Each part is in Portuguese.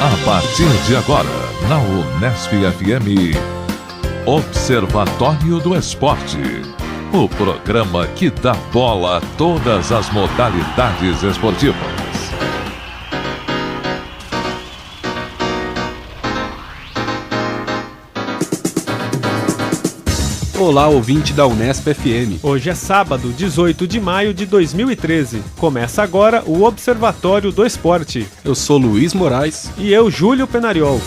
A partir de agora, na Unesp FM, Observatório do Esporte. O programa que dá bola a todas as modalidades esportivas. Olá, ouvinte da Unesp FM. Hoje é sábado, 18 de maio de 2013. Começa agora o Observatório do Esporte. Eu sou Luiz Moraes. E eu, Júlio Penariol.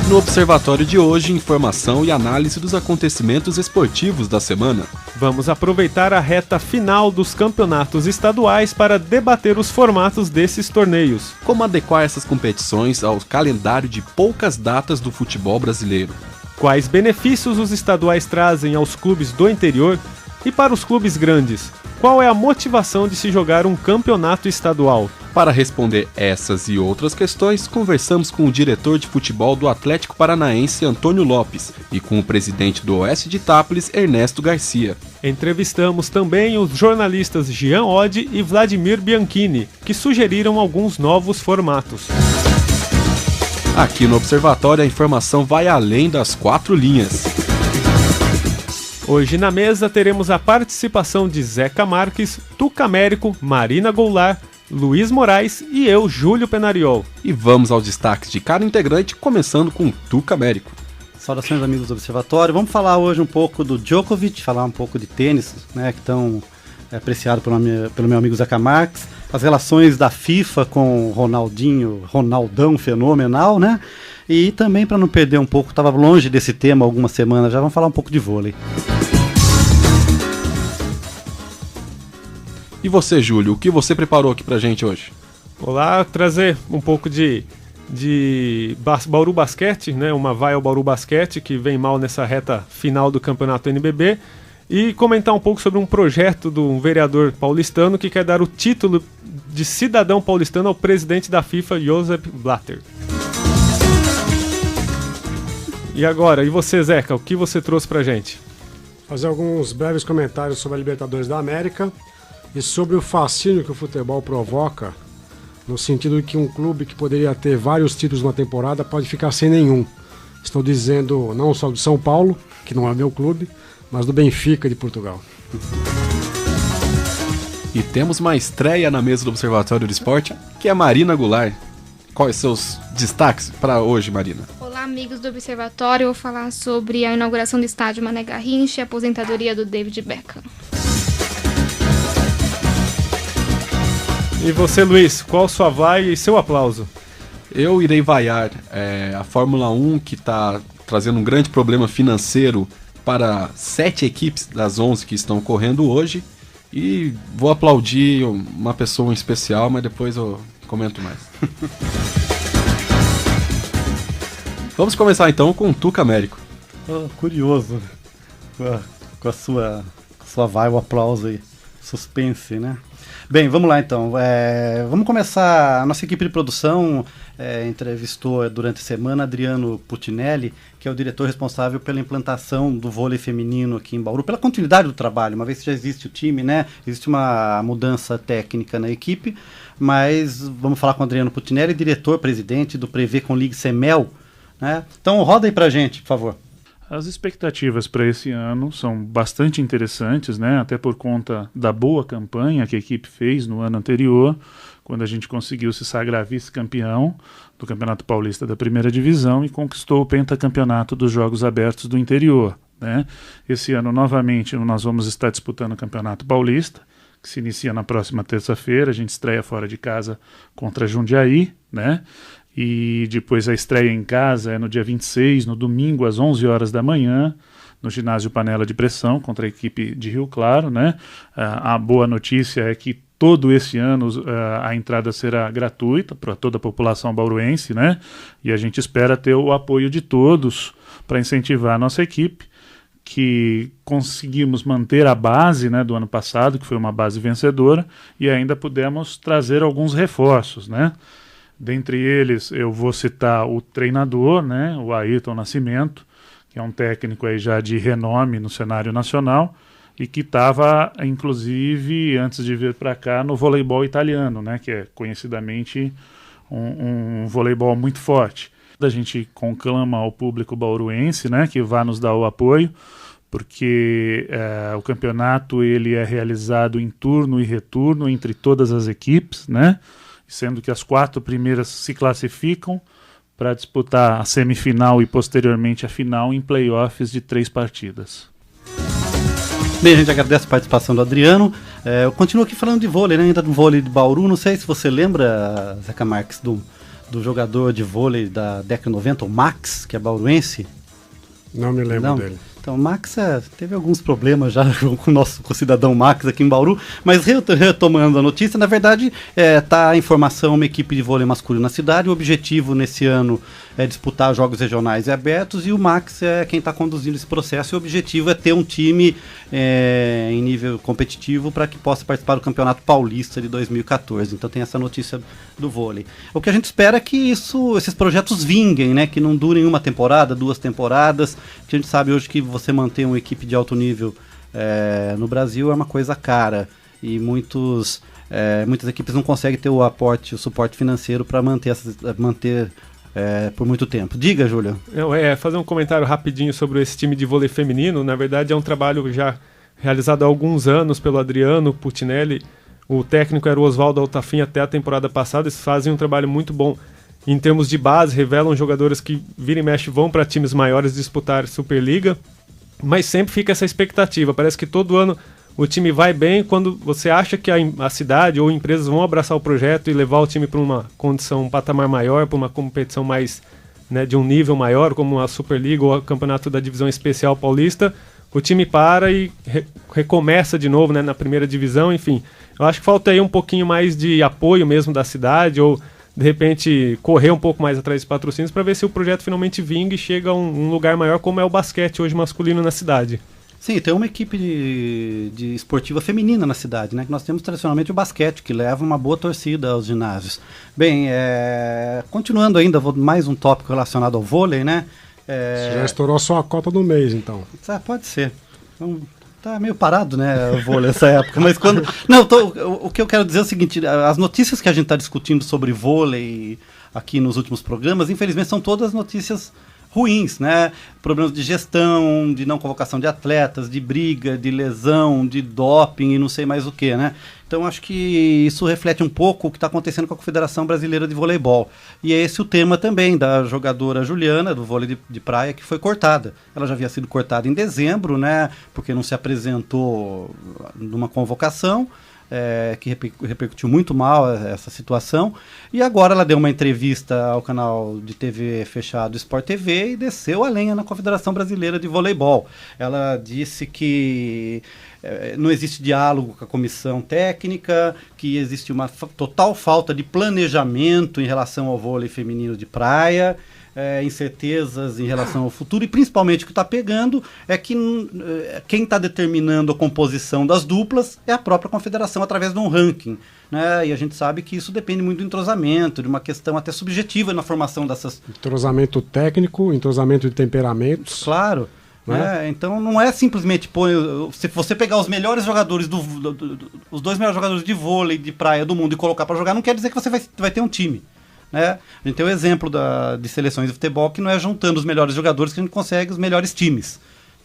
No Observatório de hoje, informação e análise dos acontecimentos esportivos da semana. Vamos aproveitar a reta final dos campeonatos estaduais para debater os formatos desses torneios. Como adequar essas competições ao calendário de poucas datas do futebol brasileiro. Quais benefícios os estaduais trazem aos clubes do interior e para os clubes grandes? Qual é a motivação de se jogar um campeonato estadual? Para responder essas e outras questões, conversamos com o diretor de futebol do Atlético Paranaense, Antônio Lopes, e com o presidente do Oeste de Itápolis, Ernesto Garcia. Entrevistamos também os jornalistas Jean Oddi e Vladimir Bianchini, que sugeriram alguns novos formatos. Aqui no Observatório a informação vai além das 4 linhas. Hoje na mesa teremos a participação de Zeca Marques, Tuca Américo, Marina Goulart, Luiz Moraes e eu, Júlio Penariol. E vamos aos destaques de cada integrante, começando com Tuca Américo. Saudações, amigos do Observatório. Vamos falar hoje um pouco do Djokovic, falar um pouco de tênis, né, que estão apreciado pelo meu amigo Zeca Marques. As relações da FIFA com Ronaldão fenomenal, né? E também, para não perder um pouco, estava longe desse tema algumas semanas, já vamos falar um pouco de vôlei. E você, Júlio, o que você preparou aqui pra gente hoje? Olá, trazer um pouco de Bauru Basquete, né? Uma vai ao Bauru Basquete, que vem mal nessa reta final do campeonato NBB. E comentar um pouco sobre um projeto do vereador paulistano que quer dar o título de cidadão paulistano ao presidente da FIFA, Josep Blatter. E agora, e você, Zeca, o que você trouxe pra gente? Fazer alguns breves comentários sobre a Libertadores da América e sobre o fascínio que o futebol provoca, no sentido de que um clube que poderia ter vários títulos numa temporada pode ficar sem nenhum. Estou dizendo não só do São Paulo, que não é meu clube, mas do Benfica de Portugal. E temos uma estreia na mesa do Observatório do Esporte, que é a Marina Goulart. Quais seus destaques para hoje, Marina? Olá, amigos do Observatório. Eu vou falar sobre a inauguração do estádio Mané Garrincha e a aposentadoria do David Beckham. E você, Luiz, qual sua vai e seu aplauso? Eu irei vaiar a Fórmula 1, que está trazendo um grande problema financeiro para 7 equipes das 11 que estão correndo hoje, e vou aplaudir uma pessoa em especial, mas depois eu comento mais. Vamos começar então com o Tuca Américo. Curioso com a sua vai, o aplauso aí, suspense, né? Bem, vamos lá então. Vamos começar. A nossa equipe de produção entrevistou durante a semana Adriano Putinelli, que é o diretor responsável pela implantação do vôlei feminino aqui em Bauru, pela continuidade do trabalho, uma vez que já existe o time, né? Existe uma mudança técnica na equipe, mas vamos falar com o Adriano Putinelli, diretor-presidente do Prevê com Ligue Semel, né? Então roda aí pra gente, por favor. As expectativas para esse ano são bastante interessantes, né? Até por conta da boa campanha que a equipe fez no ano anterior, quando a gente conseguiu se sagrar vice-campeão do Campeonato Paulista da Primeira Divisão e conquistou o pentacampeonato dos Jogos Abertos do Interior, né? Esse ano, novamente, nós vamos estar disputando o Campeonato Paulista, que se inicia na próxima terça-feira. A gente estreia fora de casa contra Jundiaí, né? E depois a estreia em casa é no dia 26, no domingo, às 11 horas da manhã, no ginásio Panela de Pressão, contra a equipe de Rio Claro, né? A boa notícia é que todo esse ano a entrada será gratuita para toda a população bauruense, né? E a gente espera ter o apoio de todos para incentivar a nossa equipe, que conseguimos manter a base, né, do ano passado, que foi uma base vencedora, e ainda pudemos trazer alguns reforços, né? Dentre eles, eu vou citar o treinador, né, o Ayrton Nascimento, que é um técnico aí já de renome no cenário nacional e que estava, inclusive, antes de vir para cá, no voleibol italiano, né, que é conhecidamente um voleibol muito forte. A gente conclama ao público bauruense, né, que vá nos dar o apoio, porque o campeonato ele é realizado em turno e retorno entre todas as equipes, né, sendo que as 4 primeiras se classificam para disputar a semifinal e posteriormente a final em playoffs de 3 partidas. Bem, a gente agradece a participação do Adriano. Eu continuo aqui falando de vôlei, né? Ainda do vôlei de Bauru. Não sei se você lembra, Zeca Marques, do jogador de vôlei da década de 90, o Max, que é bauruense. Não me lembro dele. Então, o Max teve alguns problemas já com o cidadão Max aqui em Bauru, mas retomando a notícia, na verdade, tá em formação uma equipe de vôlei masculino na cidade. O objetivo nesse ano é disputar jogos regionais e abertos, e o Max é quem está conduzindo esse processo, e o objetivo é ter um time em nível competitivo para que possa participar do Campeonato Paulista de 2014. Então tem essa notícia do vôlei. O que a gente espera é que esses projetos vinguem, né? Que não durem 1 temporada, 2 temporadas, que a gente sabe hoje que você manter uma equipe de alto nível no Brasil é uma coisa cara, e muitas equipes não conseguem ter o suporte financeiro para manter por muito tempo. Diga, Júlio. Fazer um comentário rapidinho sobre esse time de vôlei feminino. Na verdade, é um trabalho já realizado há alguns anos pelo Adriano Putinelli. O técnico era o Oswaldo Altafim até a temporada passada. Eles fazem um trabalho muito bom em termos de base, revelam jogadores que vira e mexe vão para times maiores disputar Superliga, mas sempre fica essa expectativa. Parece que todo ano o time vai bem quando você acha que a cidade ou empresas vão abraçar o projeto e levar o time para uma condição, um patamar maior, para uma competição mais, né, de um nível maior, como a Superliga ou o campeonato da Divisão Especial Paulista. O time para e recomeça de novo, né, na primeira divisão, enfim. Eu acho que falta aí um pouquinho mais de apoio mesmo da cidade, ou de repente correr um pouco mais atrás de patrocínios para ver se o projeto finalmente vinga e chega a um lugar maior, como é o basquete hoje masculino na cidade. Sim, tem uma equipe de esportiva feminina na cidade, né? Que nós temos tradicionalmente o basquete, que leva uma boa torcida aos ginásios. Bem, continuando ainda, mais um tópico relacionado ao vôlei, né? Você já estourou só a cota do mês, então. Pode ser. Então, tá meio parado, né, o vôlei nessa época, mas quando... Não, o que eu quero dizer é o seguinte, as notícias que a gente está discutindo sobre vôlei aqui nos últimos programas, infelizmente são todas notícias ruins, né? Problemas de gestão, de não convocação de atletas, de briga, de lesão, de doping e não sei mais o que, né? Então acho que isso reflete um pouco o que está acontecendo com a Confederação Brasileira de Voleibol. E é esse o tema também da jogadora Juliana, do vôlei de praia, que foi cortada. Ela já havia sido cortada em dezembro, né? Porque não se apresentou numa convocação. Que repercutiu muito mal essa situação, e agora ela deu uma entrevista ao canal de TV fechado Sport TV e desceu a lenha na Confederação Brasileira de Voleibol. Ela disse que não existe diálogo com a comissão técnica, que existe uma total falta de planejamento em relação ao vôlei feminino de praia, incertezas em relação ao futuro, e principalmente o que está pegando é que quem está determinando a composição das duplas é a própria confederação através de um ranking, né? E a gente sabe que isso depende muito do entrosamento, de uma questão até subjetiva na formação dessas... Entrosamento técnico, entrosamento de temperamentos. Claro. Né? Então não é simplesmente se você pegar os melhores jogadores os 2 melhores jogadores de vôlei de praia do mundo e colocar para jogar, não quer dizer que você vai ter um time. Né? A gente tem o exemplo de seleções de futebol, que não é juntando os melhores jogadores que a gente consegue os melhores times.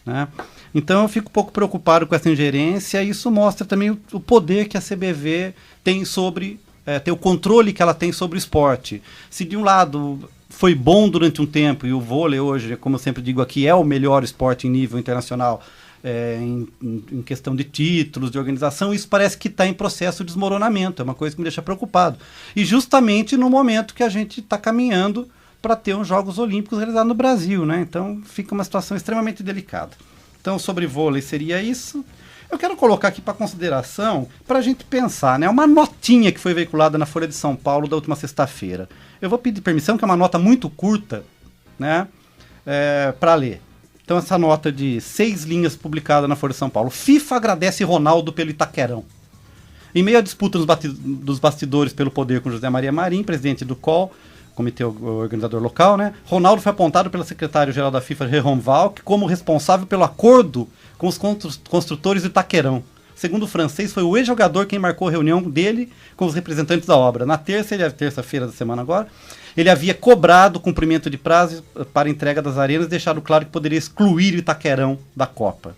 Né? Então eu fico um pouco preocupado com essa ingerência, e isso mostra também o poder que a CBV tem sobre, tem o controle que ela tem sobre o esporte. Se de um lado foi bom durante um tempo, e o vôlei hoje, como eu sempre digo aqui, é o melhor esporte em nível internacional, em questão de títulos, de organização, isso parece que está em processo de desmoronamento. É uma coisa que me deixa preocupado. E justamente no momento que a gente está caminhando para ter uns Jogos Olímpicos realizados no Brasil, né? Então fica uma situação extremamente delicada. Então sobre vôlei seria isso. Eu quero colocar aqui para consideração, para a gente pensar, né? Uma notinha que foi veiculada na Folha de São Paulo da última sexta-feira. Eu vou pedir permissão, que é uma nota muito curta, né? Para ler. Então essa nota de 6 linhas publicada na Folha de São Paulo. FIFA agradece Ronaldo pelo Itaquerão. Em meio à disputa dos bastidores pelo poder com José Maria Marim, presidente do COL, comitê organizador local, né? Ronaldo foi apontado pelo secretário-geral da FIFA, Rehan Valk, como responsável pelo acordo com os construtores do Itaquerão. Segundo o francês, foi o ex-jogador quem marcou a reunião dele com os representantes da obra. Na terça-feira da semana agora, ele havia cobrado o cumprimento de prazo para a entrega das arenas e deixado claro que poderia excluir o Itaquerão da Copa.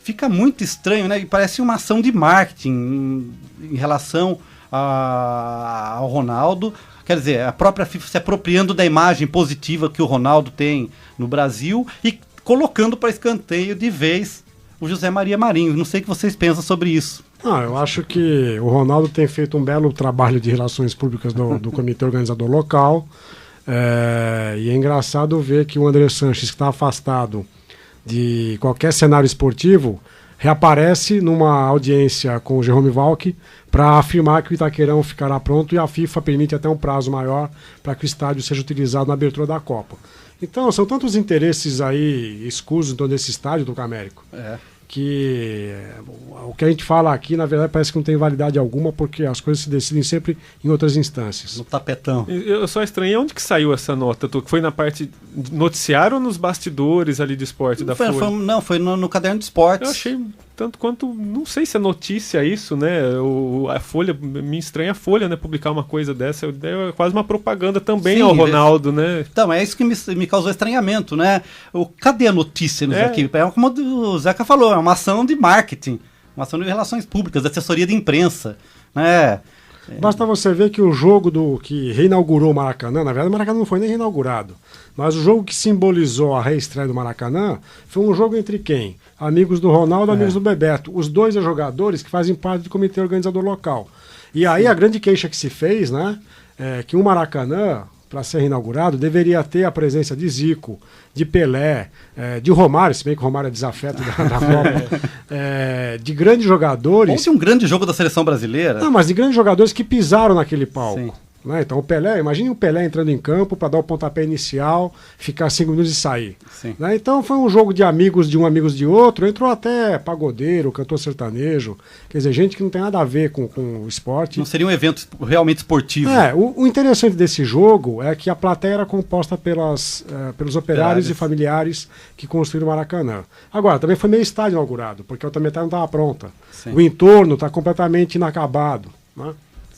Fica muito estranho, né? E parece uma ação de marketing em relação ao Ronaldo. Quer dizer, a própria FIFA se apropriando da imagem positiva que o Ronaldo tem no Brasil e colocando para escanteio de vez o José Maria Marinho. Não sei o que vocês pensam sobre isso. Eu acho que o Ronaldo tem feito um belo trabalho de relações públicas do comitê organizador local. E é engraçado ver que o André Sanches, que está afastado de qualquer cenário esportivo, reaparece numa audiência com o Jerome Valk para afirmar que o Itaquerão ficará pronto e a FIFA permite até um prazo maior para que o estádio seja utilizado na abertura da Copa. Então, são tantos interesses aí escusos em torno desse estádio, do Américo, que o que a gente fala aqui, na verdade, parece que não tem validade alguma, porque as coisas se decidem sempre em outras instâncias. No tapetão. Eu só estranhei onde que saiu essa nota, foi na parte de noticiário ou nos bastidores ali de esporte da Folha? Foi no caderno de esportes. Eu achei tanto quanto, não sei se é notícia isso, né? A Folha, me estranha a Folha, né, publicar uma coisa dessa, é quase uma propaganda também ao Ronaldo, né? Então, é isso que me causou estranhamento, né? Cadê a notícia nisso aqui? É como o Zeca falou, é uma ação de marketing, uma ação de relações públicas, de assessoria de imprensa, né? Basta você ver que o jogo que reinaugurou o Maracanã, na verdade o Maracanã não foi nem reinaugurado, mas o jogo que simbolizou a reestreia do Maracanã foi um jogo entre quem? Amigos do Ronaldo, amigos do Bebeto. Os dois jogadores que fazem parte do comitê organizador local. E aí a grande queixa que se fez, né, é que o Maracanã, para ser reinaugurado, deveria ter a presença de Zico, de Pelé, de Romário, se bem que o Romário é desafeto da Copa, de grandes jogadores. Ou um grande jogo da seleção brasileira. Não, mas de grandes jogadores que pisaram naquele palco. Sim. Né? Então o Pelé, imagine o Pelé entrando em campo para dar o pontapé inicial, ficar 5 minutos e sair. Né? Então foi um jogo de amigos de um, amigos de outro, entrou até pagodeiro, cantor sertanejo, quer dizer, gente que não tem nada a ver com o esporte. Não seria um evento realmente esportivo. O interessante desse jogo é que a plateia era composta pelos operários e familiares que construíram o Maracanã. Agora, também foi meio estádio inaugurado, porque a outra metade não estava pronta. Sim. O entorno está completamente inacabado, né?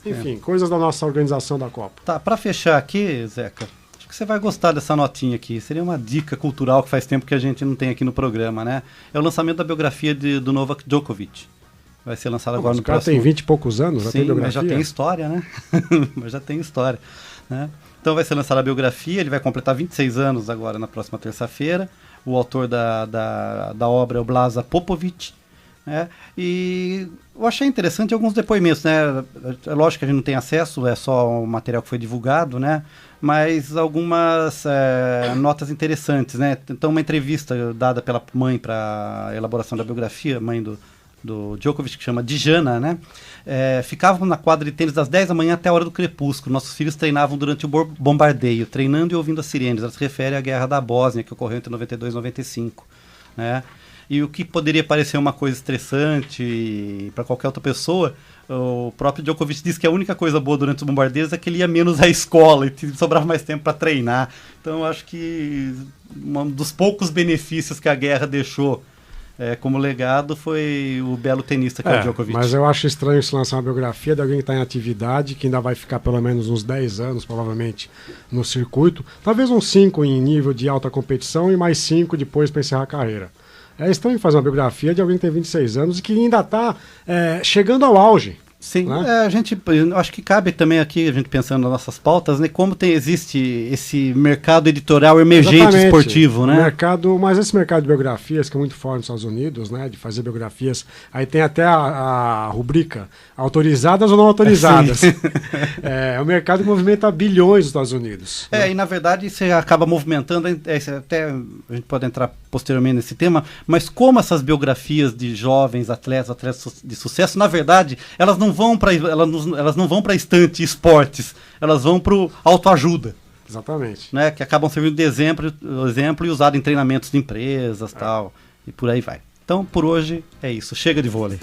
Enfim, coisas da nossa organização da Copa. Tá, para fechar aqui, Zeca, acho que você vai gostar dessa notinha aqui. Seria uma dica cultural que faz tempo que a gente não tem aqui no programa, né? É o lançamento da biografia do Novak Djokovic. Vai ser lançado agora no próximo... O cara tem 20 e poucos anos, já tem biografia. Mas já tem história, né? Mas já tem história, né? Então vai ser lançada a biografia, ele vai completar 26 anos agora na próxima terça-feira. O autor da obra é o Blaža Popović. E eu achei interessante alguns depoimentos, né? É lógico que a gente não tem acesso, é só o material que foi divulgado, né? Mas algumas notas interessantes, né? Então, uma entrevista dada pela mãe para a elaboração da biografia, mãe do Djokovic, que chama Dijana, né? Ficavam na quadra de tênis das 10 da manhã até a hora do crepúsculo. Nossos filhos treinavam durante o bombardeio, treinando e ouvindo as sirenes. Ela se refere à guerra da Bósnia, que ocorreu entre 92 e 95, né? E o que poderia parecer uma coisa estressante para qualquer outra pessoa, o próprio Djokovic disse que a única coisa boa durante os bombardeios é que ele ia menos à escola e sobrava mais tempo para treinar. Então eu acho que um dos poucos benefícios que a guerra deixou como legado foi o belo tenista que é o Djokovic. Mas eu acho estranho se lançar uma biografia de alguém que está em atividade, que ainda vai ficar pelo menos uns 10 anos, provavelmente, no circuito. Talvez uns 5 em nível de alta competição e mais 5 depois para encerrar a carreira. É estranho fazer uma biografia de alguém que tem 26 anos e que ainda está chegando ao auge. Sim, né? Acho que cabe também aqui, a gente pensando nas nossas pautas, né, como existe esse mercado editorial emergente esportivo, né? Mas esse mercado de biografias, que é muito forte nos Estados Unidos, né, de fazer biografias, aí tem até a rubrica autorizadas ou não autorizadas. É um mercado que movimenta bilhões nos Estados Unidos. E na verdade você acaba movimentando, até a gente pode entrar posteriormente nesse tema, mas como essas biografias de jovens atletas de sucesso, na verdade, elas não vão para estante esportes, elas vão para o autoajuda. Exatamente. Né, que acabam servindo de exemplo e usado em treinamentos de empresas tal, e por aí vai. Então, por hoje é isso. Chega de vôlei.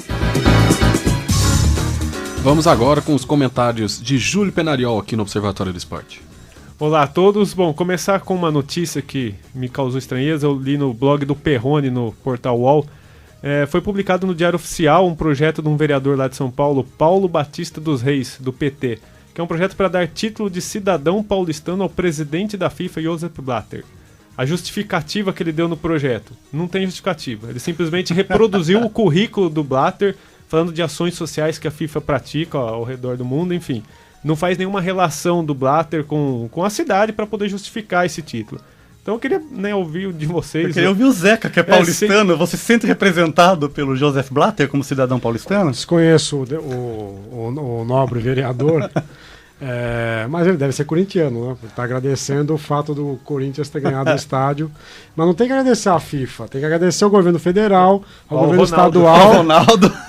Vamos agora com os comentários de Júlio Penariol aqui no Observatório do Esporte. Olá a todos. Bom, começar com uma notícia que me causou estranheza. Eu li no blog do Perrone, no portal UOL, Foi publicado no Diário Oficial um projeto de um vereador lá de São Paulo, Paulo Batista dos Reis, do PT, que é um projeto para dar título de cidadão paulistano ao presidente da FIFA, Joseph Blatter. A justificativa que ele deu no projeto, não tem justificativa. Ele simplesmente reproduziu o currículo do Blatter, falando de ações sociais que a FIFA pratica ao redor do mundo, enfim. Não faz nenhuma relação do Blatter com a cidade para poder justificar esse título. Então eu queria, né, ouvir de vocês. Eu queria ouvir o Zeca, que é paulistano. Você se sente representado pelo Joseph Blatter como cidadão paulistano? Desconheço o nobre vereador, mas ele deve ser corintiano, né? Está agradecendo o fato do Corinthians ter ganhado o estádio. Mas não tem que agradecer à FIFA, tem que agradecer ao governo federal, ao governo estadual,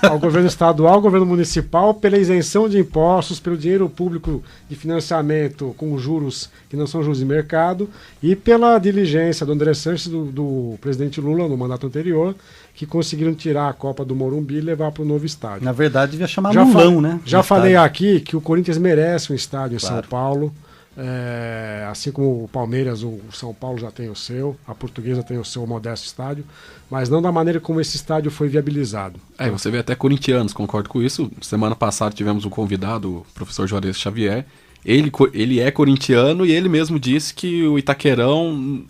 ao governo estadual, ao governo municipal, pela isenção de impostos, pelo dinheiro público de financiamento com juros que não são juros de mercado, e pela diligência do André Sanches, do presidente Lula, no mandato anterior, que conseguiram tirar a Copa do Morumbi e levar para o novo estádio. Na verdade, devia chamar Lulão, né? Já falei aqui que o Corinthians merece um estádio em São Paulo. Assim como o Palmeiras, o São Paulo já tem o seu, a Portuguesa tem o seu modesto estádio, mas não da maneira como esse estádio foi viabilizado. Você vê até corintianos, concordo com isso. Semana passada tivemos um convidado, o professor Juarez Xavier. Ele é corintiano e ele mesmo disse que o Itaquerão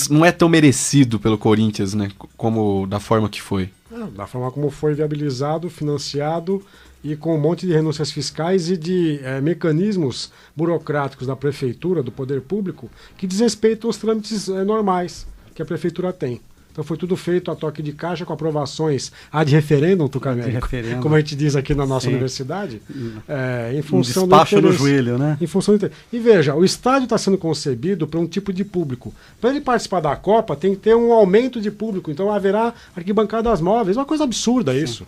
não é tão merecido pelo Corinthians, né, como da forma que foi. Da forma como foi viabilizado, financiado e com um monte de renúncias fiscais e de mecanismos burocráticos da prefeitura, do poder público, que desrespeitam os trâmites normais que a prefeitura tem. Então foi tudo feito a toque de caixa, com aprovações ad referendum, Tucamérico, como a gente diz aqui na nossa universidade, em função do despacho no joelho, né? Em função do E veja, o estádio está sendo concebido para um tipo de público. Para ele participar da Copa, tem que ter um aumento de público, então haverá arquibancadas móveis, uma coisa absurda isso.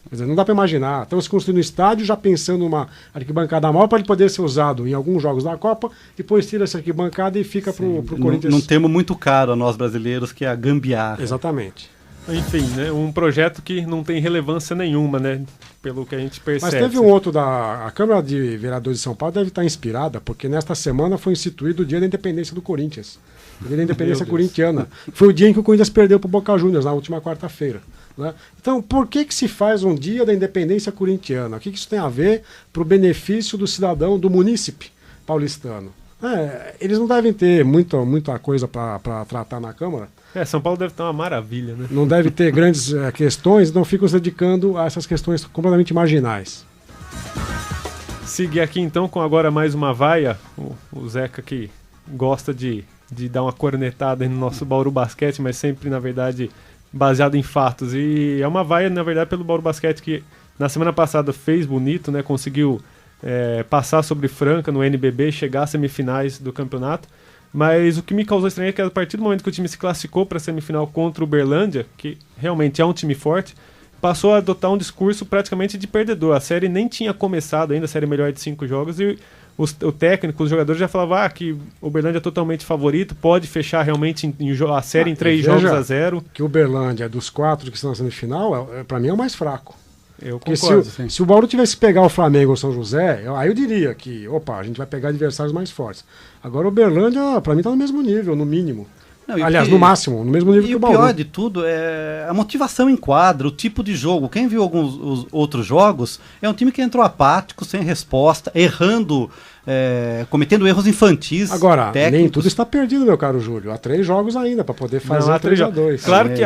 Quer dizer, não dá para imaginar. Estamos construindo um estádio já pensando numa arquibancada maior para ele poder ser usado em alguns jogos da Copa, depois tira essa arquibancada e fica para o Corinthians. Num termo muito caro a nós brasileiros, que é a gambiarra. Exatamente. Enfim, né, um projeto que não tem relevância nenhuma, né, pelo que a gente percebe. Mas teve um outro a Câmara de Vereadores de São Paulo deve estar inspirada, porque nesta semana foi instituído o Dia da Independência do Corinthians. O Dia da Independência corintiana. Foi o dia em que o Corinthians perdeu para o Boca Juniors, na última quarta-feira. Né? Então, por que se faz um dia da independência corintiana? O que isso tem a ver para o benefício do cidadão, do munícipe paulistano? Eles não devem ter muita coisa para tratar na Câmara. São Paulo deve estar uma maravilha, né? Não deve ter grandes questões, não ficam se dedicando a essas questões completamente marginais. Seguir aqui então com agora mais uma vaia. O Zeca que gosta de dar uma cornetada no nosso Bauru Basquete, mas sempre, na verdade, baseado em fatos. E é uma vaia, na verdade, pelo Bauru Basquete, que na semana passada fez bonito, né? Conseguiu passar sobre Franca no NBB, chegar às semifinais do campeonato. Mas o que me causou estranho é que a partir do momento que o time se classificou para a semifinal contra o Uberlândia, que realmente é um time forte, passou a adotar um discurso praticamente de perdedor. A série nem tinha começado ainda, a série melhor de 5 jogos, e o técnico, os jogadores já falavam que o Uberlândia é totalmente favorito, pode fechar realmente a série em 3 jogos a 0. Que o Uberlândia, dos 4 que estão na semifinal, para mim é o mais fraco. Eu concordo. Se o Bauru tivesse que pegar o Flamengo ou o São José, aí eu diria que, a gente vai pegar adversários mais fortes. Agora o Uberlândia, para mim, está no mesmo nível, no mínimo. Não, aliás, no máximo, no mesmo nível que o Bauru. E o pior de tudo é a motivação em quadro, o tipo de jogo. Quem viu alguns outros jogos, é um time que entrou apático, sem resposta, errando, cometendo erros infantis. Agora, técnicos. Nem tudo está perdido, meu caro Júlio. Há 3 jogos ainda para poder fazer 3-2. Claro que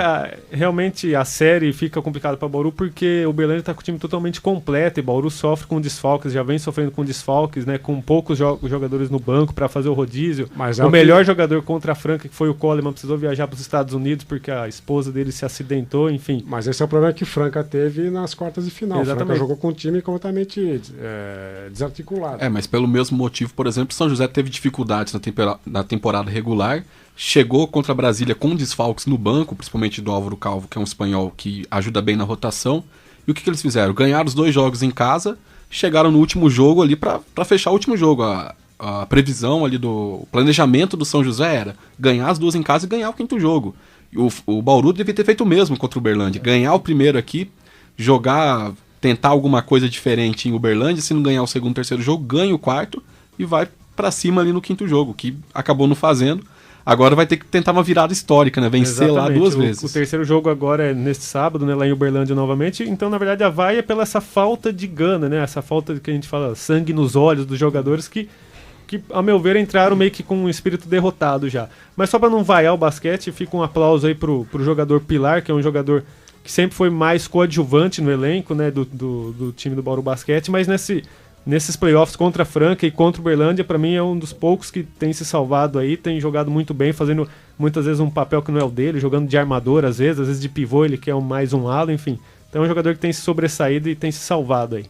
realmente a série fica complicada para Bauru, porque o Uberlândia está com o time totalmente completo e Bauru sofre com desfalques, já vem sofrendo com desfalques, né, com poucos jogadores no banco para fazer o rodízio. Mas o melhor jogador contra a Franca, que foi o Coleman, precisou viajar para os Estados Unidos porque a esposa dele se acidentou, enfim. Mas esse é o problema que Franca teve nas quartas de final. Exatamente. Franca jogou com um time completamente desarticulado. Mas pelo mesmo motivo, por exemplo, São José teve dificuldades na temporada regular, chegou contra a Brasília com desfalques no banco, principalmente do Álvaro Calvo, que é um espanhol que ajuda bem na rotação. E o que eles fizeram? Ganharam os 2 jogos em casa, chegaram no último jogo ali para fechar o último jogo. A previsão ali do planejamento do São José era ganhar as 2 em casa e ganhar o 5º jogo. E o Bauru devia ter feito o mesmo contra o Uberlândia. Ganhar o primeiro aqui, tentar alguma coisa diferente em Uberlândia, se não ganhar o 2º, 3º jogo, ganha o 4º e vai para cima ali no 5º jogo, que acabou não fazendo. Agora vai ter que tentar uma virada histórica, né? Vencer lá Exatamente. 2 vezes. O terceiro jogo agora é neste sábado, né, lá em Uberlândia novamente. Então, na verdade, a vai é pela essa falta de gana, né? Essa falta que a gente fala, sangue nos olhos dos jogadores que a meu ver, entraram meio que com um espírito derrotado já. Mas só para não vaiar o basquete, fica um aplauso aí pro jogador Pilar, que é um jogador que sempre foi mais coadjuvante no elenco, né, do time do Bauru Basquete, mas nesses playoffs contra a Franca e contra o Uberlândia, para mim é um dos poucos que tem se salvado aí, tem jogado muito bem, fazendo muitas vezes um papel que não é o dele, jogando de armador às vezes de pivô, ele quer mais um ala, enfim. Então é um jogador que tem se sobressaído e tem se salvado aí.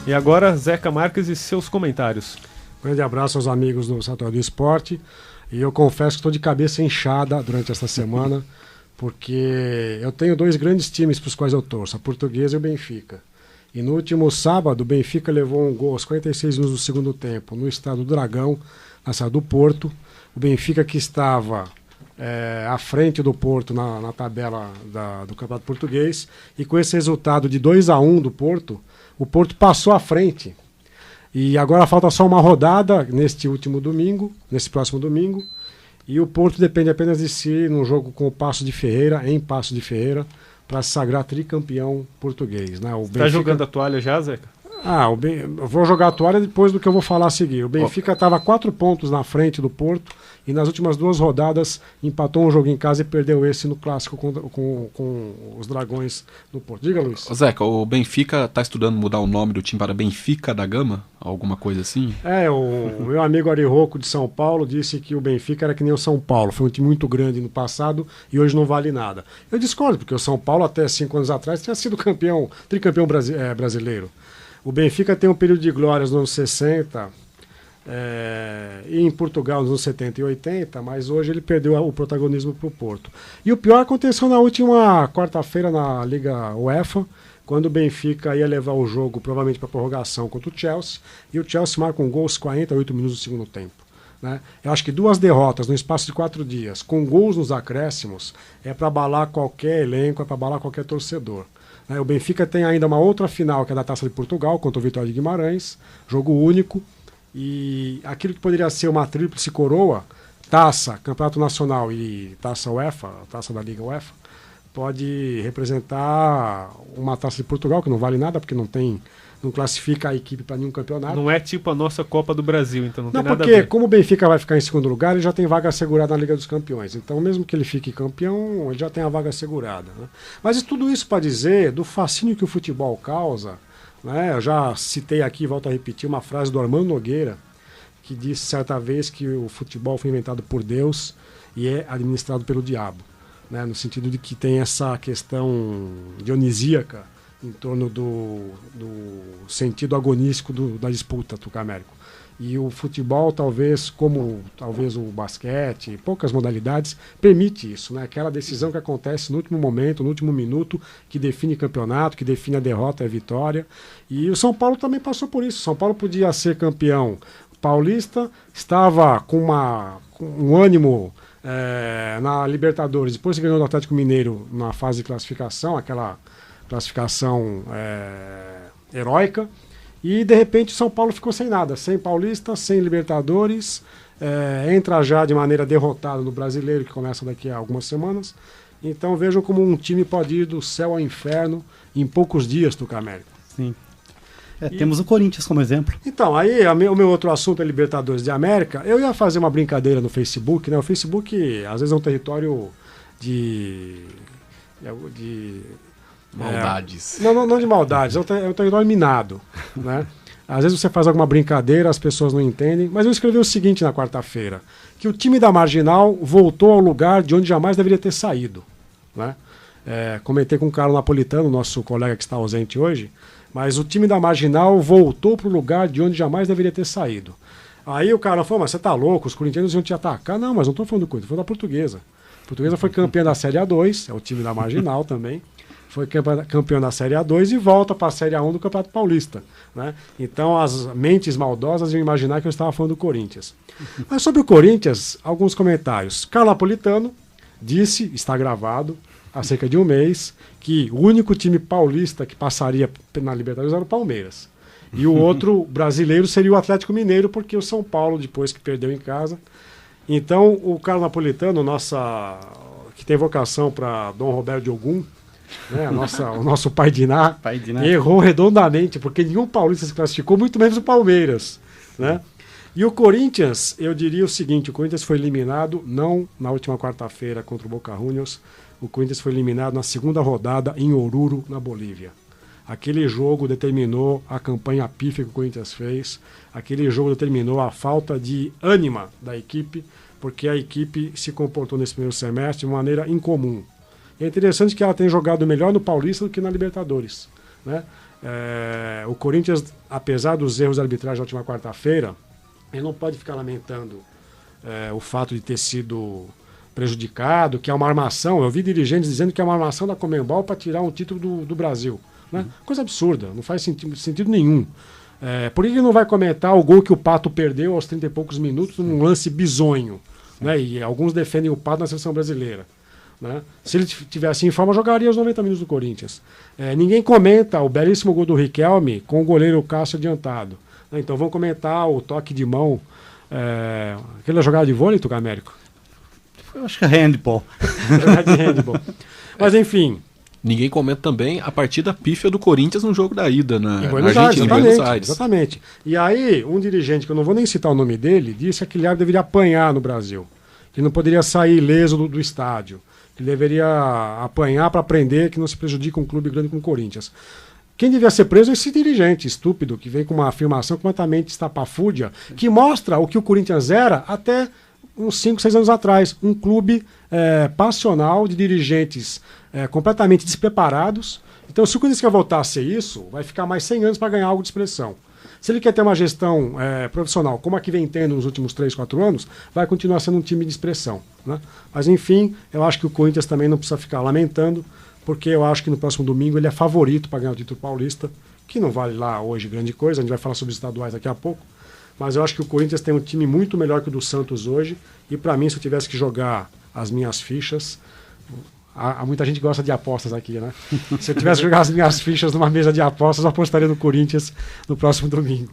E agora, Zeca Marques e seus comentários. Grande abraço aos amigos do Sanatório do Esporte. E eu confesso que estou de cabeça inchada durante esta semana, porque eu tenho 2 grandes times para os quais eu torço, a Portuguesa e o Benfica. E no último sábado, o Benfica levou um gol aos 46 minutos do segundo tempo no estádio do Dragão, na cidade do Porto. O Benfica, que estava à frente do Porto na tabela do Campeonato Português, e com esse resultado de 2-1 do Porto, o Porto passou à frente. E agora falta só uma rodada neste próximo domingo. E o Porto depende apenas de si num jogo com o Paços de Ferreira, em Paços de Ferreira, para se sagrar tricampeão português. Né? Está jogando a toalha já, Zeca? Eu vou jogar a toalha depois do que eu vou falar a seguir. O Benfica estava 4 pontos na frente do Porto e nas últimas 2 rodadas empatou um jogo em casa e perdeu esse no clássico com os Dragões do Porto. Diga, Luiz. Zeca, o Benfica está estudando mudar o nome do time para Benfica da Gama? Alguma coisa assim? O meu amigo Ari Rocco de São Paulo disse que o Benfica era que nem o São Paulo. Foi um time muito grande no passado e hoje não vale nada. Eu discordo, porque o São Paulo até 5 anos atrás tinha sido tricampeão brasileiro. O Benfica tem um período de glórias nos anos 60 e em Portugal nos anos 70 e 80, mas hoje ele perdeu o protagonismo para o Porto. E o pior aconteceu na última quarta-feira na Liga UEFA, quando o Benfica ia levar o jogo provavelmente para prorrogação contra o Chelsea, e o Chelsea marca um gol aos 48 minutos do segundo tempo. Né? Eu acho que 2 derrotas no espaço de 4 dias, com gols nos acréscimos, é para abalar qualquer elenco, é para abalar qualquer torcedor. O Benfica tem ainda uma outra final, que é da Taça de Portugal, contra o Vitória de Guimarães, jogo único, e aquilo que poderia ser uma tríplice coroa, Taça, Campeonato Nacional e Taça UEFA, Taça da Liga UEFA, pode representar uma Taça de Portugal, que não vale nada, porque não classifica a equipe para nenhum campeonato. Não é tipo a nossa Copa do Brasil, então não tem nada a porque ver. como o Benfica vai ficar em segundo lugar, ele já tem vaga assegurada na Liga dos Campeões. Então, mesmo que ele fique campeão, ele já tem a vaga assegurada. Né? Mas tudo isso para dizer do fascínio que o futebol causa. Né? Eu já citei aqui, volto a repetir, uma frase do Armando Nogueira, que disse certa vez que o futebol foi inventado por Deus e é administrado pelo diabo. Né? No sentido de que tem essa questão dionisíaca em torno do sentido agonístico da disputa tucamérico. E o futebol, talvez o basquete, poucas modalidades, permite isso, né? Aquela decisão que acontece no último momento, no último minuto, que define campeonato, que define a derrota e a vitória. E o São Paulo também passou por isso. O São Paulo podia ser campeão paulista, estava com um ânimo na Libertadores, depois que ganhou do Atlético Mineiro na fase de classificação, aquela classificação heróica, e de repente São Paulo ficou sem nada, sem Paulista, sem Libertadores, entra já de maneira derrotada no Brasileiro, que começa daqui a algumas semanas. Então vejam como um time pode ir do céu ao inferno em poucos dias, Tucamérico. Sim. Temos o Corinthians como exemplo. Então, aí o meu outro assunto é Libertadores de América. Eu ia fazer uma brincadeira no Facebook, né? O Facebook às vezes é um território de maldades. Não de maldades, é um território minado, né? Às vezes você faz alguma brincadeira, as pessoas não entendem, mas eu escrevi o seguinte na quarta-feira, que o time da Marginal voltou ao lugar de onde jamais deveria ter saído, né? Comentei com o Carlos Napolitano, nosso colega que está ausente hoje, mas o time da Marginal voltou para o lugar de onde jamais deveria ter saído. Aí o cara falou, mas você tá louco, os corintianos iam te atacar. Não, mas não estou falando do Corinthians, foi da Portuguesa. A Portuguesa foi campeã da Série A2, é o time da Marginal também. Foi campeão da Série A2 e volta para a Série A1 do Campeonato Paulista. Né? Então as mentes maldosas iam imaginar que eu estava falando do Corinthians. Mas sobre o Corinthians, alguns comentários. Carlos Napolitano disse, está gravado, há cerca de um mês, que o único time paulista que passaria na Libertadores era o Palmeiras. E o outro brasileiro seria o Atlético Mineiro, porque o São Paulo, depois que perdeu em casa. Então, o Carlos Napolitano, que tem vocação para Dom Roberto de Ogum, né, o nosso pai Diná, errou redondamente, porque nenhum paulista se classificou, muito menos o Palmeiras. Né? E o Corinthians, eu diria o seguinte, o Corinthians foi eliminado, não na última quarta-feira contra o Boca Juniors, o Corinthians foi eliminado na segunda rodada em Oruro, na Bolívia. Aquele jogo determinou a campanha pífia que o Corinthians fez, aquele jogo determinou a falta de ânima da equipe, porque a equipe se comportou nesse primeiro semestre de maneira incomum. E é interessante que ela tem jogado melhor no Paulista do que na Libertadores. Né? O Corinthians, apesar dos erros de arbitragem da última quarta-feira, ele não pode ficar lamentando o fato de ter sido prejudicado, que é uma armação. Eu vi dirigentes dizendo que é uma armação da Conmebol para tirar um título do Brasil. Né? Coisa absurda, não faz sentido nenhum. Por que não vai comentar o gol que o Pato perdeu aos 30 e poucos minutos num lance bizonho? Né? E alguns defendem o Pato na seleção brasileira. Né? Se ele tivesse em forma, jogaria os 90 minutos do Corinthians. Ninguém comenta o belíssimo gol do Riquelme com o goleiro Cássio adiantado. Né? Então vamos comentar o toque de mão. Aquela jogada de vôlei, Tuca Américo? Eu acho que é handball. Jogada de handball. Mas enfim. Ninguém comenta também a partida pífia do Corinthians no jogo da ida na Buenos Argentina, em Buenos Aires. Exatamente. E aí, um dirigente, que eu não vou nem citar o nome dele, disse que aquele árbitro deveria apanhar no Brasil. Que não poderia sair ileso do estádio. Que deveria apanhar para aprender que não se prejudica um clube grande como o Corinthians. Quem devia ser preso é esse dirigente estúpido, que vem com uma afirmação completamente estapafúrdia, que mostra o que o Corinthians era até uns 5, 6 anos atrás. Um clube passional de dirigentes completamente despreparados. Então, se o Corinthians quer voltar a ser isso, vai ficar mais 100 anos para ganhar algo de expressão. Se ele quer ter uma gestão profissional, como a que vem tendo nos últimos 3, 4 anos, vai continuar sendo um time de expressão. Né? Mas, enfim, eu acho que o Corinthians também não precisa ficar lamentando, porque eu acho que no próximo domingo ele é favorito para ganhar o título paulista, que não vale lá hoje grande coisa, a gente vai falar sobre os estaduais daqui a pouco. Mas eu acho que o Corinthians tem um time muito melhor que o do Santos hoje, e para mim, se eu tivesse que jogar as minhas fichas... Há muita gente que gosta de apostas aqui, né? Se eu tivesse que jogar as minhas fichas numa mesa de apostas, eu apostaria no Corinthians no próximo domingo.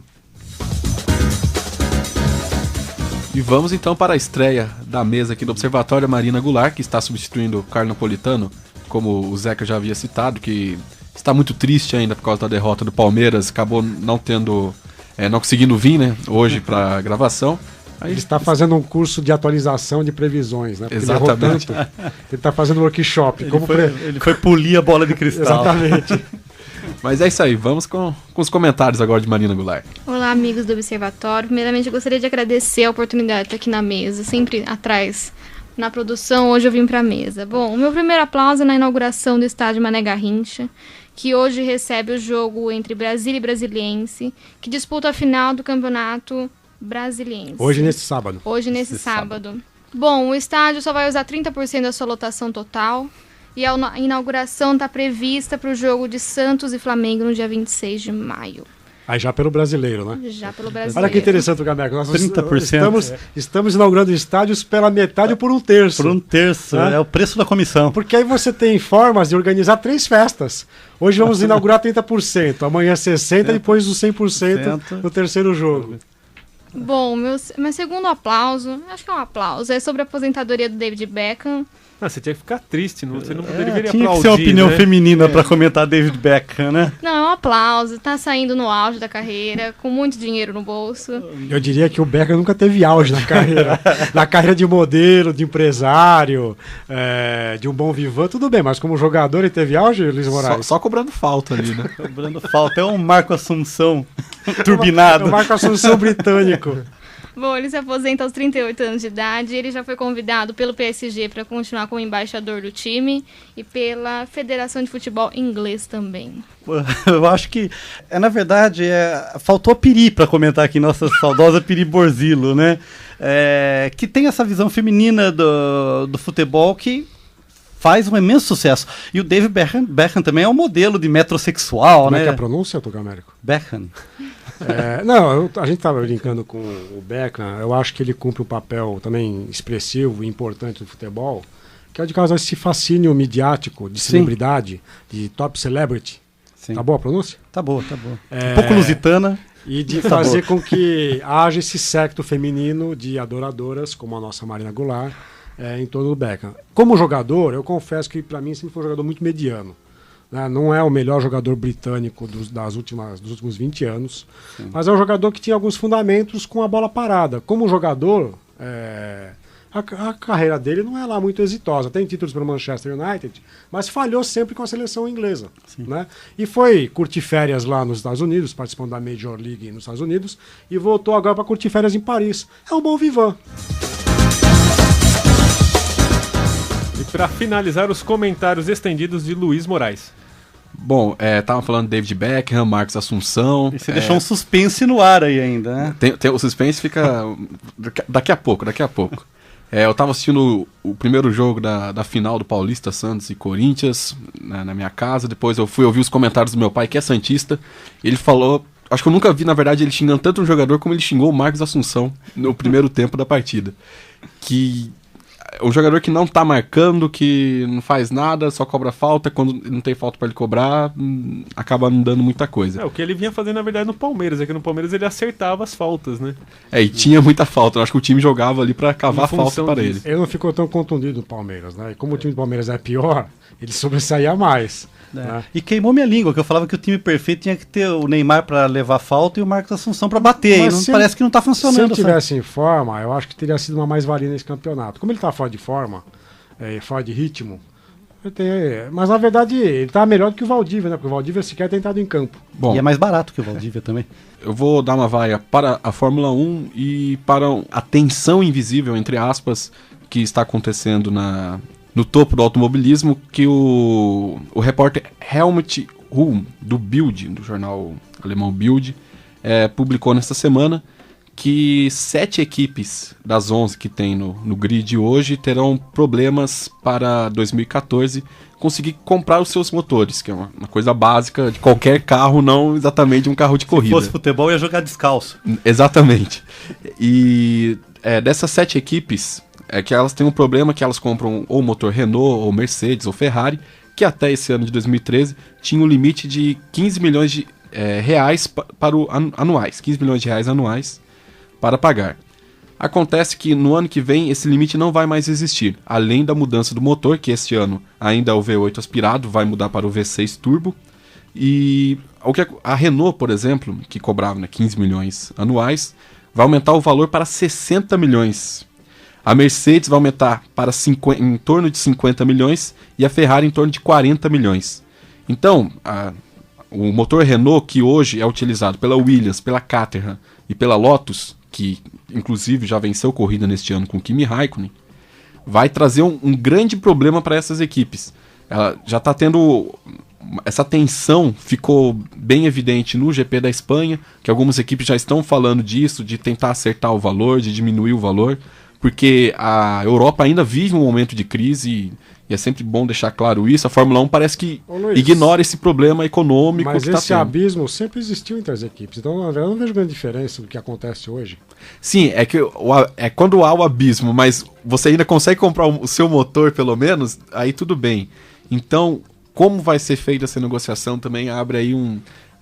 E vamos então para a estreia da mesa aqui do Observatório, Marina Goulart, que está substituindo o Carlos Napolitano, como o Zeca já havia citado, que está muito triste ainda por causa da derrota do Palmeiras, acabou não conseguindo vir, né, hoje para a gravação. Ele está fazendo um curso de atualização de previsões, né? Porque exatamente. Ele está fazendo workshop. Ele foi polir a bola de cristal. Exatamente. Mas é isso aí, vamos com os comentários agora de Marina Goulart. Olá, amigos do Observatório. Primeiramente, eu gostaria de agradecer a oportunidade de estar aqui na mesa, sempre atrás na produção, hoje eu vim para a mesa. Bom, o meu primeiro aplauso é na inauguração do estádio Mané Garrincha, que hoje recebe o jogo entre Brasília e Brasiliense, que disputa a final do Campeonato Brasiliense. Hoje nesse sábado. Hoje nesse sábado. Bom, o estádio só vai usar 30% da sua lotação total e a inauguração está prevista para o jogo de Santos e Flamengo no dia 26 de maio. Aí já pelo brasileiro, né? Já pelo brasileiro. Olha que interessante o Gameco. Nós 30%. Estamos inaugurando estádios pela metade ou por um terço. Por um terço, né? É o preço da comissão. Porque aí você tem formas de organizar 3 festas. Hoje vamos inaugurar 30%, amanhã 60%, depois os 100% no terceiro jogo. Bom, meu segundo aplauso, acho que é um aplauso, é sobre a aposentadoria do David Beckham. Você tinha que ficar triste, você não deveria tinha aplaudir, que ser uma opinião né? feminina para comentar David Beckham, né? Não, é um aplauso, tá saindo no auge da carreira, com muito dinheiro no bolso. Eu diria que o Beckham nunca teve auge na carreira. Na carreira de modelo, de empresário, de um bom vivan, tudo bem, mas como jogador ele teve auge, Luiz Moraes? Só cobrando falta ali, né? Cobrando falta, é um Marco Assunção turbinado. É um Marco Assunção britânico. Bom, ele se aposenta aos 38 anos de idade. Ele já foi convidado pelo PSG para continuar como embaixador do time e pela Federação de Futebol Inglês também. Eu acho que, na verdade, faltou a Piri para comentar aqui, nossa saudosa Piri Borzillo, né? Que tem essa visão feminina do futebol que faz um imenso sucesso. E o David Beckham também é um modelo de metrosexual, Como né? é que é a pronúncia, Tuca Américo? Beckham. A gente estava brincando com o Beckham. Eu acho que ele cumpre um papel também expressivo e importante no futebol, que é de causar esse fascínio midiático de celebridade, de top celebrity. Sim. Tá boa a pronúncia? Tá boa. Um pouco lusitana. E de fazer com que haja esse secto feminino de adoradoras, como a nossa Marina Goulart, em torno do Beckham. Como jogador, eu confesso que para mim sempre foi um jogador muito mediano. Né? Não é o melhor jogador britânico dos últimos 20 anos, mas é um jogador que tinha alguns fundamentos com a bola parada. Como jogador, a carreira dele não é lá muito exitosa. Tem títulos pelo Manchester United, mas falhou sempre com a seleção inglesa. Né? E foi curtir férias lá nos Estados Unidos, participando da Major League nos Estados Unidos, e voltou agora para curtir férias em Paris. É um bom vivan. E para finalizar, os comentários estendidos de Luiz Moraes. Bom, tava falando de David Beckham, Marcos Assunção. E você deixou um suspense no ar aí ainda, né? O suspense fica daqui a pouco. Eu tava assistindo o primeiro jogo da final do Paulista, Santos e Corinthians, na minha casa. Depois eu fui ouvir os comentários do meu pai, que é santista. Ele falou... Acho que eu nunca vi, na verdade, ele xingando tanto um jogador como ele xingou o Marcos Assunção no primeiro tempo da partida. Que... um jogador que não tá marcando, que não faz nada, só cobra falta, quando não tem falta pra ele cobrar, acaba não dando muita coisa. O que ele vinha fazendo, na verdade, no Palmeiras, é que no Palmeiras ele acertava as faltas, né? E tinha muita falta, eu acho que o time jogava ali pra cavar a falta para ele. Ele não ficou tão contundido no Palmeiras, né? E como o time do Palmeiras é pior, ele sobressaía mais. Né? E queimou minha língua, que eu falava que o time perfeito tinha que ter o Neymar pra levar falta e o Marcos Assunção pra bater. Mas Parece que não tá funcionando. Se ele tivesse em forma, eu acho que teria sido uma mais-valia nesse campeonato. Como ele tá fora de forma, fora de ritmo, mas na verdade ele tá melhor do que o Valdívia, né? Porque o Valdívia sequer tem entrado em campo. Bom, e é mais barato que o Valdívia também. Eu vou dar uma vaia para a Fórmula 1 e para a tensão invisível, entre aspas, que está acontecendo no topo do automobilismo, que o repórter Helmut Ruhm, do Bild, do jornal alemão Bild, publicou nesta semana que 7 equipes das 11 que tem no grid hoje terão problemas para 2014 conseguir comprar os seus motores, que é uma coisa básica de qualquer carro, não exatamente um carro de corrida. Se fosse futebol, ia jogar descalço. Exatamente. E dessas 7 equipes, que elas têm um problema que elas compram ou motor Renault, ou Mercedes, ou Ferrari, que até esse ano de 2013 tinha um limite de 15 milhões de reais anuais, 15 milhões de reais anuais para pagar. Acontece que no ano que vem esse limite não vai mais existir, além da mudança do motor, que este ano ainda é o V8 aspirado, vai mudar para o V6 turbo, e a Renault, por exemplo, que cobrava 15 milhões anuais, vai aumentar o valor para 60 milhões. A Mercedes vai aumentar para em torno de 50 milhões e a Ferrari em torno de 40 milhões. Então, o motor Renault, que hoje é utilizado pela Williams, pela Caterham e pela Lotus, que inclusive já venceu corrida neste ano com Kimi Raikkonen, vai trazer um grande problema para essas equipes. Ela já está tendo... Essa tensão ficou bem evidente no GP da Espanha, que algumas equipes já estão falando disso, de tentar acertar o valor, de diminuir o valor, porque a Europa ainda vive um momento de crise e é sempre bom deixar claro isso. A Fórmula 1 parece que ignora esse problema econômico. Mas que esse tá abismo sempre existiu entre as equipes, então na verdade eu não vejo grande diferença do que acontece hoje. Sim, é que quando há o abismo, mas você ainda consegue comprar o seu motor pelo menos, aí tudo bem. Então, como vai ser feita essa negociação também abre aí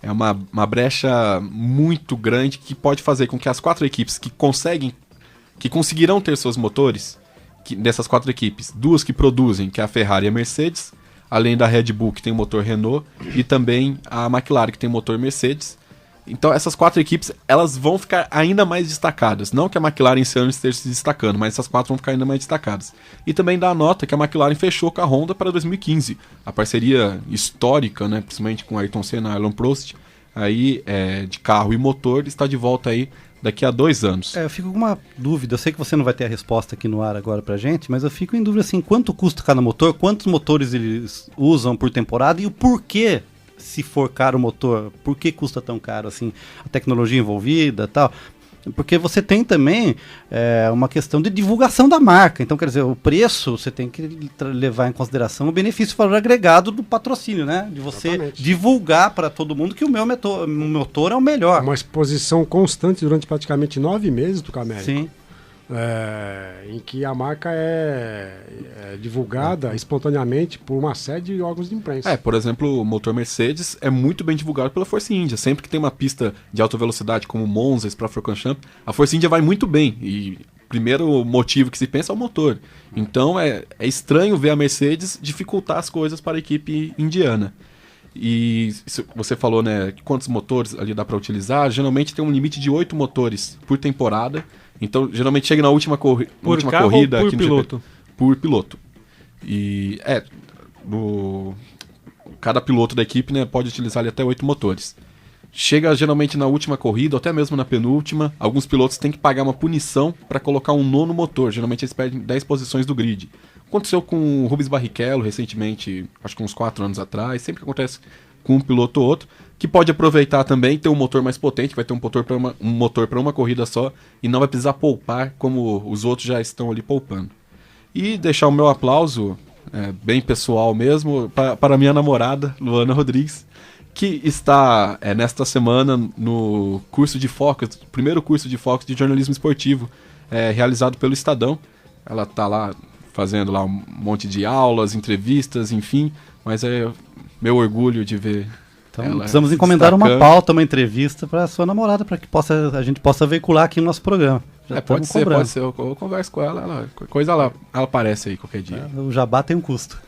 uma brecha muito grande que pode fazer com que as 4 equipes que conseguirão ter seus motores, dessas 4 equipes, 2 que produzem, que é a Ferrari e a Mercedes, além da Red Bull, que tem motor Renault, e também a McLaren, que tem motor Mercedes. Então essas 4 equipes, elas vão ficar ainda mais destacadas. Não que a McLaren esse ano esteja se destacando, mas essas 4 vão ficar ainda mais destacadas. E também dá a nota que a McLaren fechou com a Honda para 2015. A parceria histórica, né, principalmente com Ayrton Senna e Alain Prost, aí, de carro e motor, está de volta aí daqui a 2 anos. Eu fico com uma dúvida, eu sei que você não vai ter a resposta aqui no ar agora pra gente, mas eu fico em dúvida assim, quanto custa cada motor, quantos motores eles usam por temporada e o porquê, se for caro o motor, por que custa tão caro assim, a tecnologia envolvida e tal. Porque você tem também uma questão de divulgação da marca. Então, quer dizer, o preço, você tem que levar em consideração o benefício e valor agregado do patrocínio, né? De você Exatamente. divulgar para todo mundo que o meu motor é o melhor. Uma exposição constante durante praticamente 9 meses do América. Sim. em que a marca é divulgada espontaneamente por uma série de órgãos de imprensa. Por exemplo, o motor Mercedes é muito bem divulgado pela Force India. Sempre que tem uma pista de alta velocidade como Monza, Spa-Francorchamps, a Force India vai muito bem. E o primeiro motivo que se pensa é o motor. Então é estranho ver a Mercedes dificultar as coisas para a equipe indiana. E você falou, né, quantos motores ali dá para utilizar. Geralmente tem um limite de 8 motores por temporada. Então, geralmente chega na última corrida. Por carro corrida ou por aqui no piloto? GP, por piloto. E cada piloto da equipe, né, pode utilizar ali até 8 motores. Chega geralmente na última corrida, ou até mesmo na penúltima. Alguns pilotos têm que pagar uma punição para colocar um nono motor. Geralmente eles perdem 10 posições do grid. Aconteceu com o Rubens Barrichello recentemente, acho que uns 4 anos atrás. Sempre acontece com um piloto ou outro, que pode aproveitar também, ter um motor mais potente, vai ter um motor para uma corrida só, e não vai precisar poupar como os outros já estão ali poupando. E deixar o meu aplauso, bem pessoal mesmo, para a minha namorada, Luana Rodrigues, que está nesta semana no curso de Focus, primeiro curso de Focus de jornalismo esportivo, realizado pelo Estadão. Ela está lá fazendo lá um monte de aulas, entrevistas, enfim, mas é meu orgulho de ver. Então, precisamos encomendar uma pauta, uma entrevista para a sua namorada, para que a gente possa veicular aqui no nosso programa. Pode ser. Eu converso com ela, coisa ela aparece aí qualquer dia. O jabá tem um custo.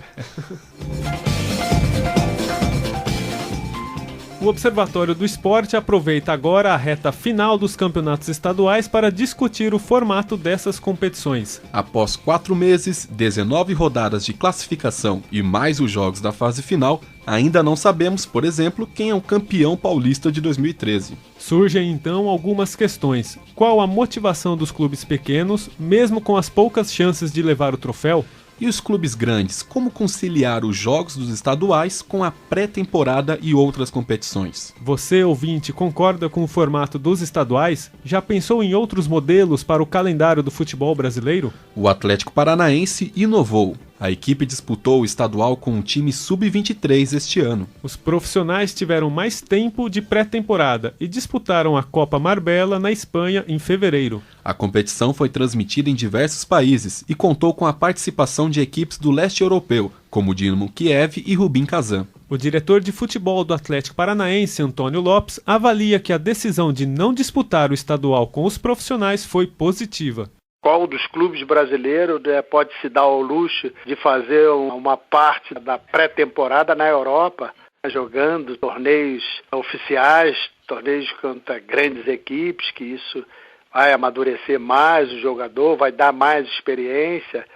O Observatório do Esporte aproveita agora a reta final dos campeonatos estaduais para discutir o formato dessas competições. Após 4 meses, 19 rodadas de classificação e mais os jogos da fase final, ainda não sabemos, por exemplo, quem é o campeão paulista de 2013. Surgem então algumas questões. Qual a motivação dos clubes pequenos, mesmo com as poucas chances de levar o troféu? E os clubes grandes, como conciliar os jogos dos estaduais com a pré-temporada e outras competições? Você, ouvinte, concorda com o formato dos estaduais? Já pensou em outros modelos para o calendário do futebol brasileiro? O Atlético Paranaense inovou. A equipe disputou o estadual com um time sub-23 este ano. Os profissionais tiveram mais tempo de pré-temporada e disputaram a Copa Marbella na Espanha em fevereiro. A competição foi transmitida em diversos países e contou com a participação de equipes do leste europeu, como o Dinamo Kiev e Rubin Kazan. O diretor de futebol do Atlético Paranaense, Antônio Lopes, avalia que a decisão de não disputar o estadual com os profissionais foi positiva. Qual dos clubes brasileiros pode se dar ao luxo de fazer uma parte da pré-temporada na Europa, jogando torneios oficiais, torneios contra grandes equipes, que isso vai amadurecer mais o jogador, vai dar mais experiência.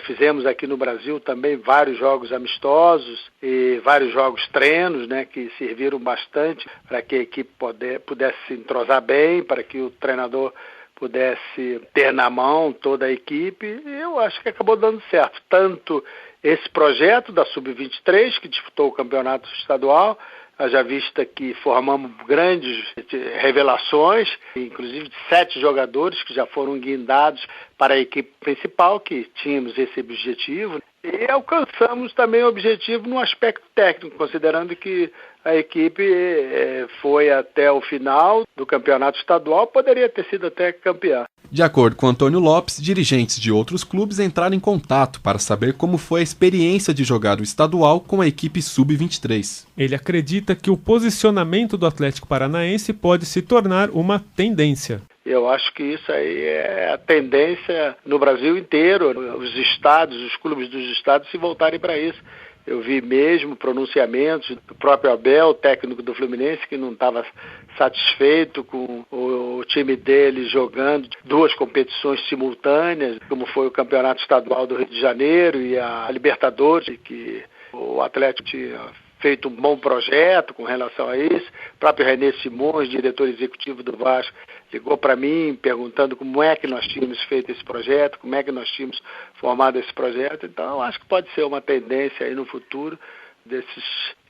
Fizemos aqui no Brasil também vários jogos amistosos e vários jogos treinos, que serviram bastante para que a equipe pudesse se entrosar bem, para que o treinador pudesse ter na mão toda a equipe, e eu acho que acabou dando certo. Tanto esse projeto da Sub-23, que disputou o campeonato estadual, haja vista que formamos grandes revelações, inclusive de 7 jogadores que já foram guindados para a equipe principal, que tínhamos esse objetivo, e alcançamos também o objetivo no aspecto técnico, considerando que a equipe foi até o final do campeonato estadual, poderia ter sido até campeã. De acordo com Antônio Lopes, dirigentes de outros clubes entraram em contato para saber como foi a experiência de jogar o estadual com a equipe sub-23. Ele acredita que o posicionamento do Atlético Paranaense pode se tornar uma tendência. Eu acho que isso aí é a tendência no Brasil inteiro, os estados, os clubes dos estados se voltarem para isso. Eu vi mesmo pronunciamentos do próprio Abel, técnico do Fluminense, que não estava satisfeito com o time dele jogando 2 competições simultâneas, como foi o Campeonato Estadual do Rio de Janeiro e a Libertadores, que o Atlético tinha feito um bom projeto com relação a isso. O próprio René Simões, diretor executivo do Vasco, ligou para mim perguntando como é que nós tínhamos feito esse projeto, como é que nós tínhamos formado esse projeto. Então, eu acho que pode ser uma tendência aí no futuro desses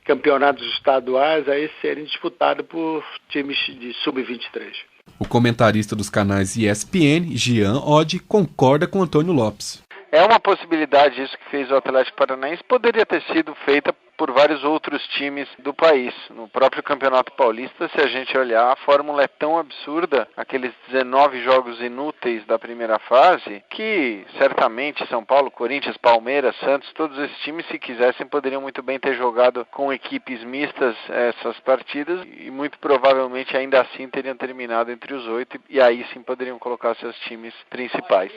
campeonatos estaduais aí serem disputados por times de sub-23. O comentarista dos canais ESPN, Jean Oddi, concorda com Antônio Lopes. É uma possibilidade isso que fez o Atlético Paranaense, poderia ter sido feita por vários outros times do país. No próprio Campeonato Paulista, se a gente olhar, a fórmula é tão absurda, aqueles 19 jogos inúteis da primeira fase, que certamente São Paulo, Corinthians, Palmeiras, Santos, todos esses times, se quisessem, poderiam muito bem ter jogado com equipes mistas essas partidas e muito provavelmente ainda assim teriam terminado entre os 8 e aí sim poderiam colocar seus times principais.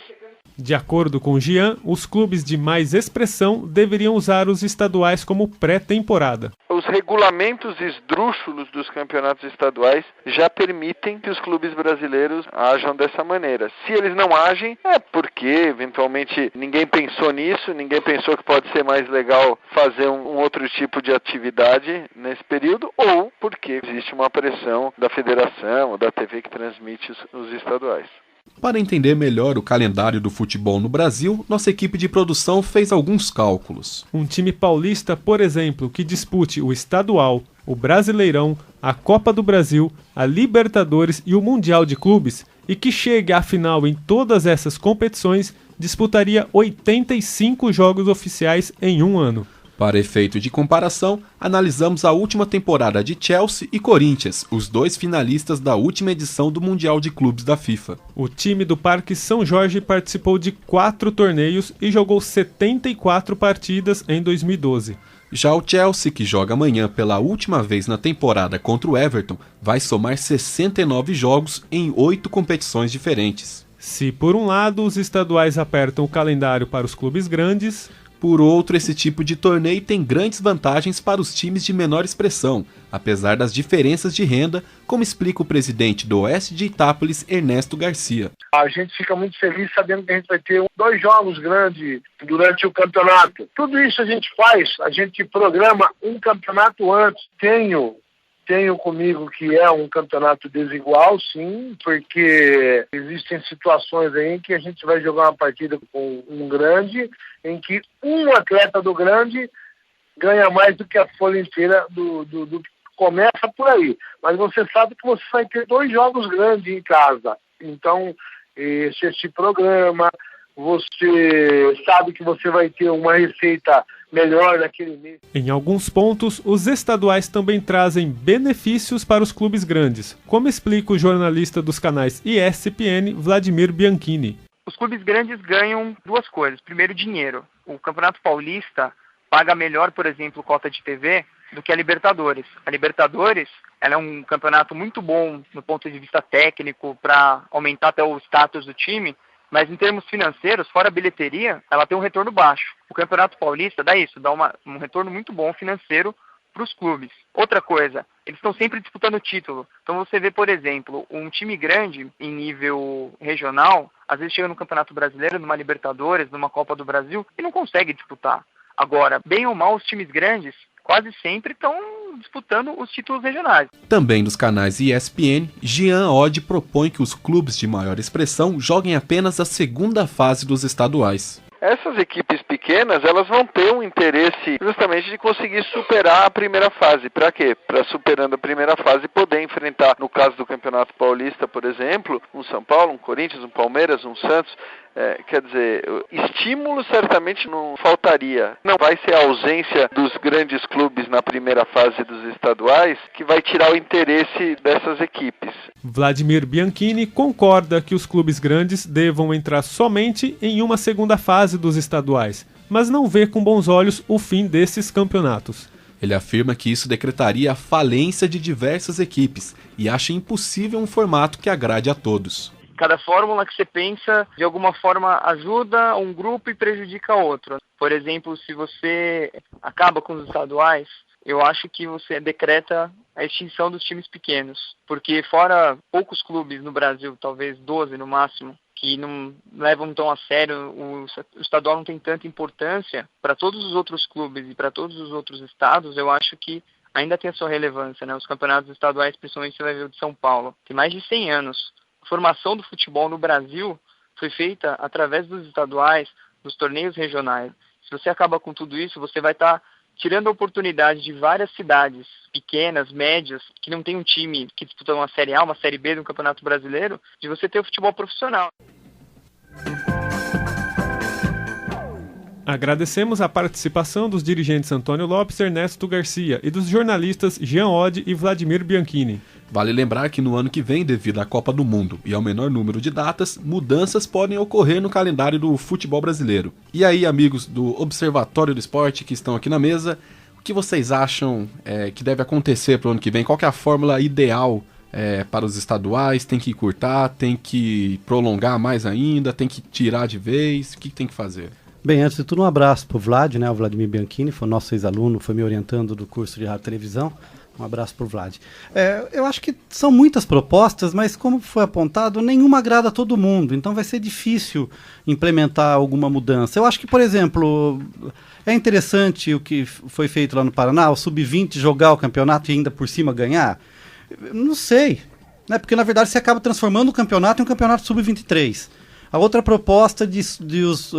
De acordo com Jean, os clubes de mais expressão deveriam usar os estaduais como pré-temporada. Os regulamentos esdrúxulos dos campeonatos estaduais já permitem que os clubes brasileiros ajam dessa maneira. Se eles não agem, é porque eventualmente ninguém pensou nisso, ninguém pensou que pode ser mais legal fazer um outro tipo de atividade nesse período, ou porque existe uma pressão da federação ou da TV que transmite os estaduais. Para entender melhor o calendário do futebol no Brasil, nossa equipe de produção fez alguns cálculos. Um time paulista, por exemplo, que dispute o estadual, o Brasileirão, a Copa do Brasil, a Libertadores e o Mundial de Clubes, e que chegue à final em todas essas competições, disputaria 85 jogos oficiais em um ano. Para efeito de comparação, analisamos a última temporada de Chelsea e Corinthians, os dois finalistas da última edição do Mundial de Clubes da FIFA. O time do Parque São Jorge participou de 4 torneios e jogou 74 partidas em 2012. Já o Chelsea, que joga amanhã pela última vez na temporada contra o Everton, vai somar 69 jogos em 8 competições diferentes. Se por um lado os estaduais apertam o calendário para os clubes grandes, por outro, esse tipo de torneio tem grandes vantagens para os times de menor expressão, apesar das diferenças de renda, como explica o presidente do Oeste de Itápolis, Ernesto Garcia. A gente fica muito feliz sabendo que a gente vai ter 2 jogos grandes durante o campeonato. Tudo isso a gente faz, a gente programa um campeonato antes. Tenho comigo que é um campeonato desigual, sim, porque existem situações aí em que a gente vai jogar uma partida com um grande, em que um atleta do grande ganha mais do que a folha inteira do começa por aí. Mas você sabe que você vai ter 2 jogos grandes em casa. Então, esse programa, você sabe que você vai ter uma receita melhor naquele mês. Em alguns pontos, os estaduais também trazem benefícios para os clubes grandes, como explica o jornalista dos canais ESPN, Vladimir Bianchini. Os clubes grandes ganham 2 coisas. Primeiro, dinheiro. O Campeonato Paulista paga melhor, por exemplo, cota de TV do que a Libertadores. A Libertadores, ela é um campeonato muito bom no ponto de vista técnico para aumentar até o status do time, mas em termos financeiros, fora a bilheteria, ela tem um retorno baixo. O Campeonato Paulista dá um retorno muito bom financeiro para os clubes. Outra coisa, eles estão sempre disputando o título. Então você vê, por exemplo, um time grande em nível regional, às vezes chega no Campeonato Brasileiro, numa Libertadores, numa Copa do Brasil, e não consegue disputar. Agora, bem ou mal, os times grandes quase sempre estão disputando os títulos regionais. Também nos canais ESPN, Jean Oddi propõe que os clubes de maior expressão joguem apenas a segunda fase dos estaduais. Essas equipes pequenas, elas vão ter um interesse justamente de conseguir superar a primeira fase. Para quê? Para, superando a primeira fase, poder enfrentar, no caso do Campeonato Paulista, por exemplo, um São Paulo, um Corinthians, um Palmeiras, um Santos. Quer dizer, estímulo certamente não faltaria. Não vai ser a ausência dos grandes clubes na primeira fase dos estaduais que vai tirar o interesse dessas equipes. Vladimir Bianchini concorda que os clubes grandes devam entrar somente em uma segunda fase dos estaduais, mas não vê com bons olhos o fim desses campeonatos. Ele afirma que isso decretaria a falência de diversas equipes e acha impossível um formato que agrade a todos. Cada fórmula que você pensa, de alguma forma, ajuda um grupo e prejudica outro. Por exemplo, se você acaba com os estaduais, eu acho que você decreta a extinção dos times pequenos. Porque fora poucos clubes no Brasil, talvez 12 no máximo, que não levam tão a sério, o estadual não tem tanta importância para todos os outros clubes e para todos os outros estados, eu acho que ainda tem a sua relevância, né? Os campeonatos estaduais, principalmente você vai ver o de São Paulo, tem mais de 100 anos. A formação do futebol no Brasil foi feita através dos estaduais, dos torneios regionais. Se você acaba com tudo isso, você vai estar tirando a oportunidade de várias cidades pequenas, médias, que não tem um time que disputa uma Série A, uma Série B do Campeonato Brasileiro, de você ter o futebol profissional. Agradecemos a participação dos dirigentes Antônio Lopes e Ernesto Garcia e dos jornalistas Jean Oddi e Vladimir Bianchini. Vale lembrar que no ano que vem, devido à Copa do Mundo e ao menor número de datas, mudanças podem ocorrer no calendário do futebol brasileiro. E aí, amigos do Observatório do Esporte que estão aqui na mesa, o que vocês acham que deve acontecer para o ano que vem? Qual que é a fórmula ideal para os estaduais? Tem que encurtar, tem que prolongar mais ainda, tem que tirar de vez? O que tem que fazer? Bem, antes de tudo, um abraço para o Vlad, né? O Vladimir Bianchini, foi nosso ex-aluno, foi me orientando do curso de rádio e televisão. Um abraço para o Vlad. Eu acho que são muitas propostas, mas como foi apontado, nenhuma agrada a todo mundo. Então vai ser difícil implementar alguma mudança. Eu acho que, por exemplo, é interessante o que foi feito lá no Paraná, o Sub-20 jogar o campeonato e ainda por cima ganhar. Não sei, né? Porque na verdade você acaba transformando o campeonato em um campeonato Sub-23. A outra proposta dos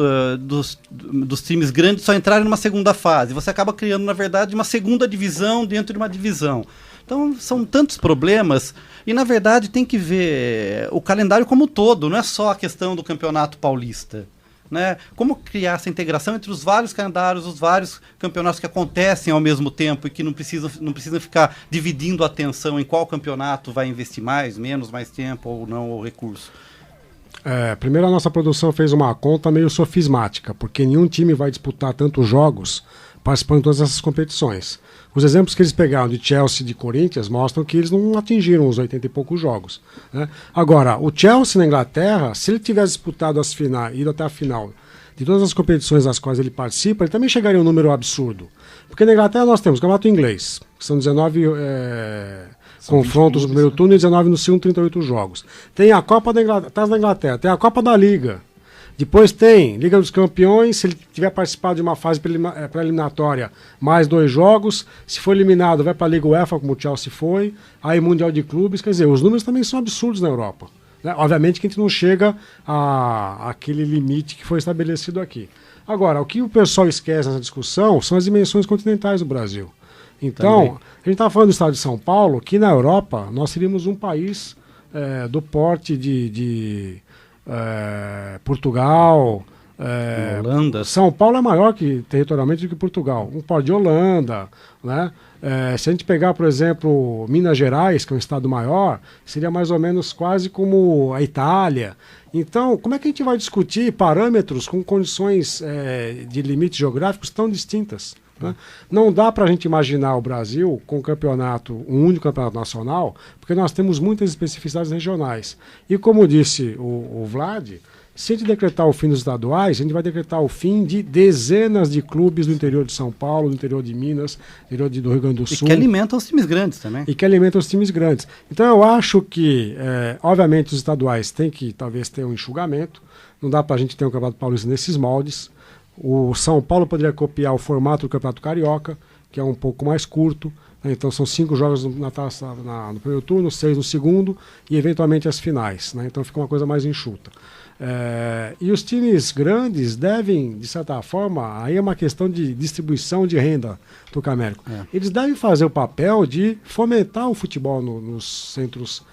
times grandes só entrarem numa segunda fase. Você acaba criando, na verdade, uma segunda divisão dentro de uma divisão. Então, são tantos problemas e, na verdade, tem que ver o calendário como um todo, não é só a questão do Campeonato Paulista. Né? Como criar essa integração entre os vários calendários, os vários campeonatos que acontecem ao mesmo tempo e que não precisam ficar dividindo a atenção em qual campeonato vai investir mais, menos, mais tempo ou não, ou recurso. Primeiro a nossa produção fez uma conta meio sofismática, porque nenhum time vai disputar tantos jogos participando de todas essas competições. Os exemplos que eles pegaram de Chelsea e de Corinthians mostram que eles não atingiram os 80 e poucos jogos. Né? Agora, o Chelsea na Inglaterra, se ele tivesse disputado as finais, ido até a final de todas as competições das quais ele participa, ele também chegaria a um número absurdo. Porque na Inglaterra nós temos o Campeonato Inglês, que são 19 confrontos no primeiro turno e 19 no segundo, 38 jogos. Tem a Copa da Inglaterra, tem a Copa da Liga. Depois tem Liga dos Campeões, se ele tiver participado de uma fase pré-eliminatória, mais 2 jogos. Se for eliminado, vai para a Liga UEFA, como o Chelsea foi. Aí Mundial de Clubes, quer dizer, os números também são absurdos na Europa. Né? Obviamente que a gente não chega àquele limite que foi estabelecido aqui. Agora, o que o pessoal esquece nessa discussão são as dimensões continentais do Brasil. Então, também. A gente está falando do estado de São Paulo, que na Europa nós seríamos um país do porte de Portugal, Holanda. São Paulo é maior territorialmente do que Portugal, um porte de Holanda, né? Se a gente pegar, por exemplo, Minas Gerais, que é um estado maior, seria mais ou menos quase como a Itália. Então, como é que a gente vai discutir parâmetros com condições de limites geográficos tão distintas? Né? Não dá para a gente imaginar o Brasil com um único campeonato nacional, porque nós temos muitas especificidades regionais. E como disse o Vlad, se a gente decretar o fim dos estaduais, a gente vai decretar o fim de dezenas de clubes do interior de São Paulo, do interior de Minas, do interior do Rio Grande do Sul. E que alimentam os times grandes também. Então eu acho que, obviamente, os estaduais têm que talvez ter um enxugamento. Não dá para a gente ter um campeonato paulista nesses moldes. O São Paulo poderia copiar o formato do Campeonato Carioca, que é um pouco mais curto. Né? Então são 5 jogos no primeiro turno, 6 no segundo e eventualmente as finais. Né? Então fica uma coisa mais enxuta. E os times grandes devem, de certa forma, aí é uma questão de distribuição de renda do Américo. Eles devem fazer o papel de fomentar o futebol nos centros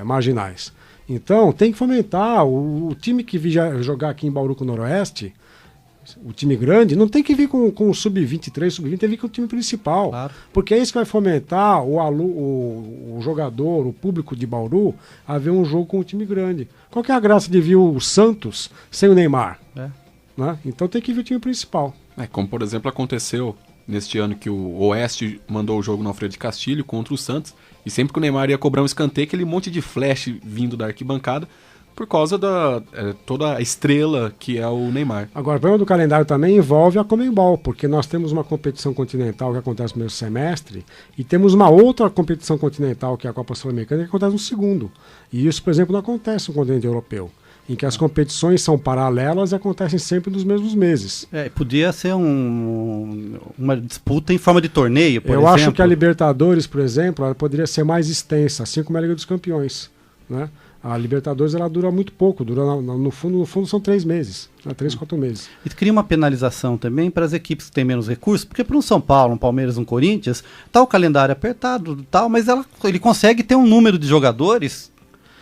marginais. Então tem que fomentar. O time que vir jogar aqui em Bauru com o Noroeste, o time grande, não tem que vir com o sub-23, sub-20, tem que vir com o time principal. Claro. Porque é isso que vai fomentar o jogador, o público de Bauru, a ver um jogo com o time grande. Qual que é a graça de vir o Santos sem o Neymar? Né? Então tem que vir o time principal. Como, por exemplo, aconteceu neste ano que o Oeste mandou o jogo no Alfredo de Castilho contra o Santos, e sempre que o Neymar ia cobrar um escanteio, aquele monte de flash vindo da arquibancada, por causa da toda a estrela que é o Neymar. Agora, o problema do calendário também envolve a Conmebol, porque nós temos uma competição continental que acontece no primeiro semestre e temos uma outra competição continental, que é a Copa Sul-Americana, que acontece no segundo. E isso, por exemplo, não acontece no continente europeu, em que as competições são paralelas e acontecem sempre nos mesmos meses. Podia ser uma disputa em forma de torneio, por exemplo. Eu acho que a Libertadores, por exemplo, ela poderia ser mais extensa, assim como a Liga dos Campeões, né? A Libertadores ela dura muito pouco, no fundo são 3 meses, 3, 4 meses. E cria uma penalização também para as equipes que têm menos recursos, porque para um São Paulo, um Palmeiras, um Corinthians, tá o calendário apertado, mas ele consegue ter um número de jogadores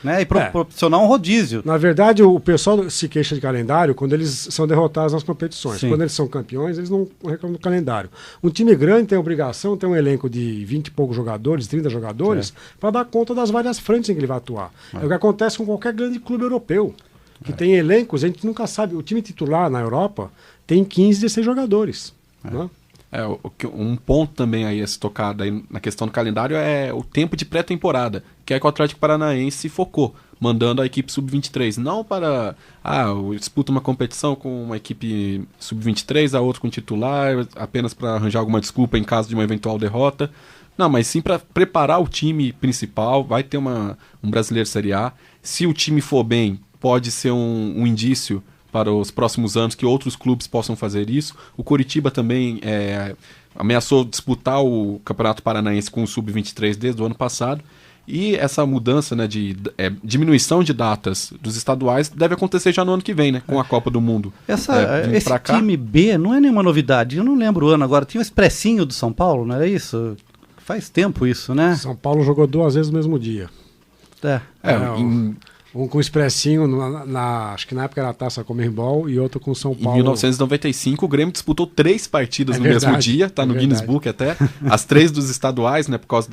né? E proporcionar um rodízio. Na verdade, o pessoal se queixa de calendário quando eles são derrotados nas competições. Sim. Quando eles são campeões, eles não reclamam do calendário. Um time grande tem a obrigação, tem um elenco de 20 e poucos jogadores, 30 jogadores, para dar conta das várias frentes em que ele vai atuar. É o que acontece com qualquer grande clube europeu, que tem elencos, a gente nunca sabe. O time titular na Europa tem 15, 16 jogadores. Né? Um ponto também aí a se tocar daí na questão do calendário é o tempo de pré-temporada, que é que o Atlético Paranaense focou, mandando a equipe sub-23, não para disputa uma competição com uma equipe sub-23, a outra com titular, apenas para arranjar alguma desculpa em caso de uma eventual derrota. Não, mas sim para preparar o time principal. Vai ter um Brasileiro Série A. Se o time for bem, pode ser um indício para os próximos anos que outros clubes possam fazer isso. O Coritiba também ameaçou disputar o Campeonato Paranaense com o Sub-23 desde o ano passado. E essa mudança, né, de diminuição de datas dos estaduais deve acontecer já no ano que vem, né, com a Copa do Mundo. Esse time B não é nenhuma novidade. Eu não lembro o ano agora. Tinha o Expressinho do São Paulo, não era isso? Faz tempo isso, né? São Paulo jogou 2 vezes no mesmo dia. Um com o Expressinho, acho que na época era a Taça Comembol, e outro com o São Paulo. Em 1995, o Grêmio disputou 3 partidas no mesmo dia, tá no Guinness Book até. As 3 dos estaduais, né, por causa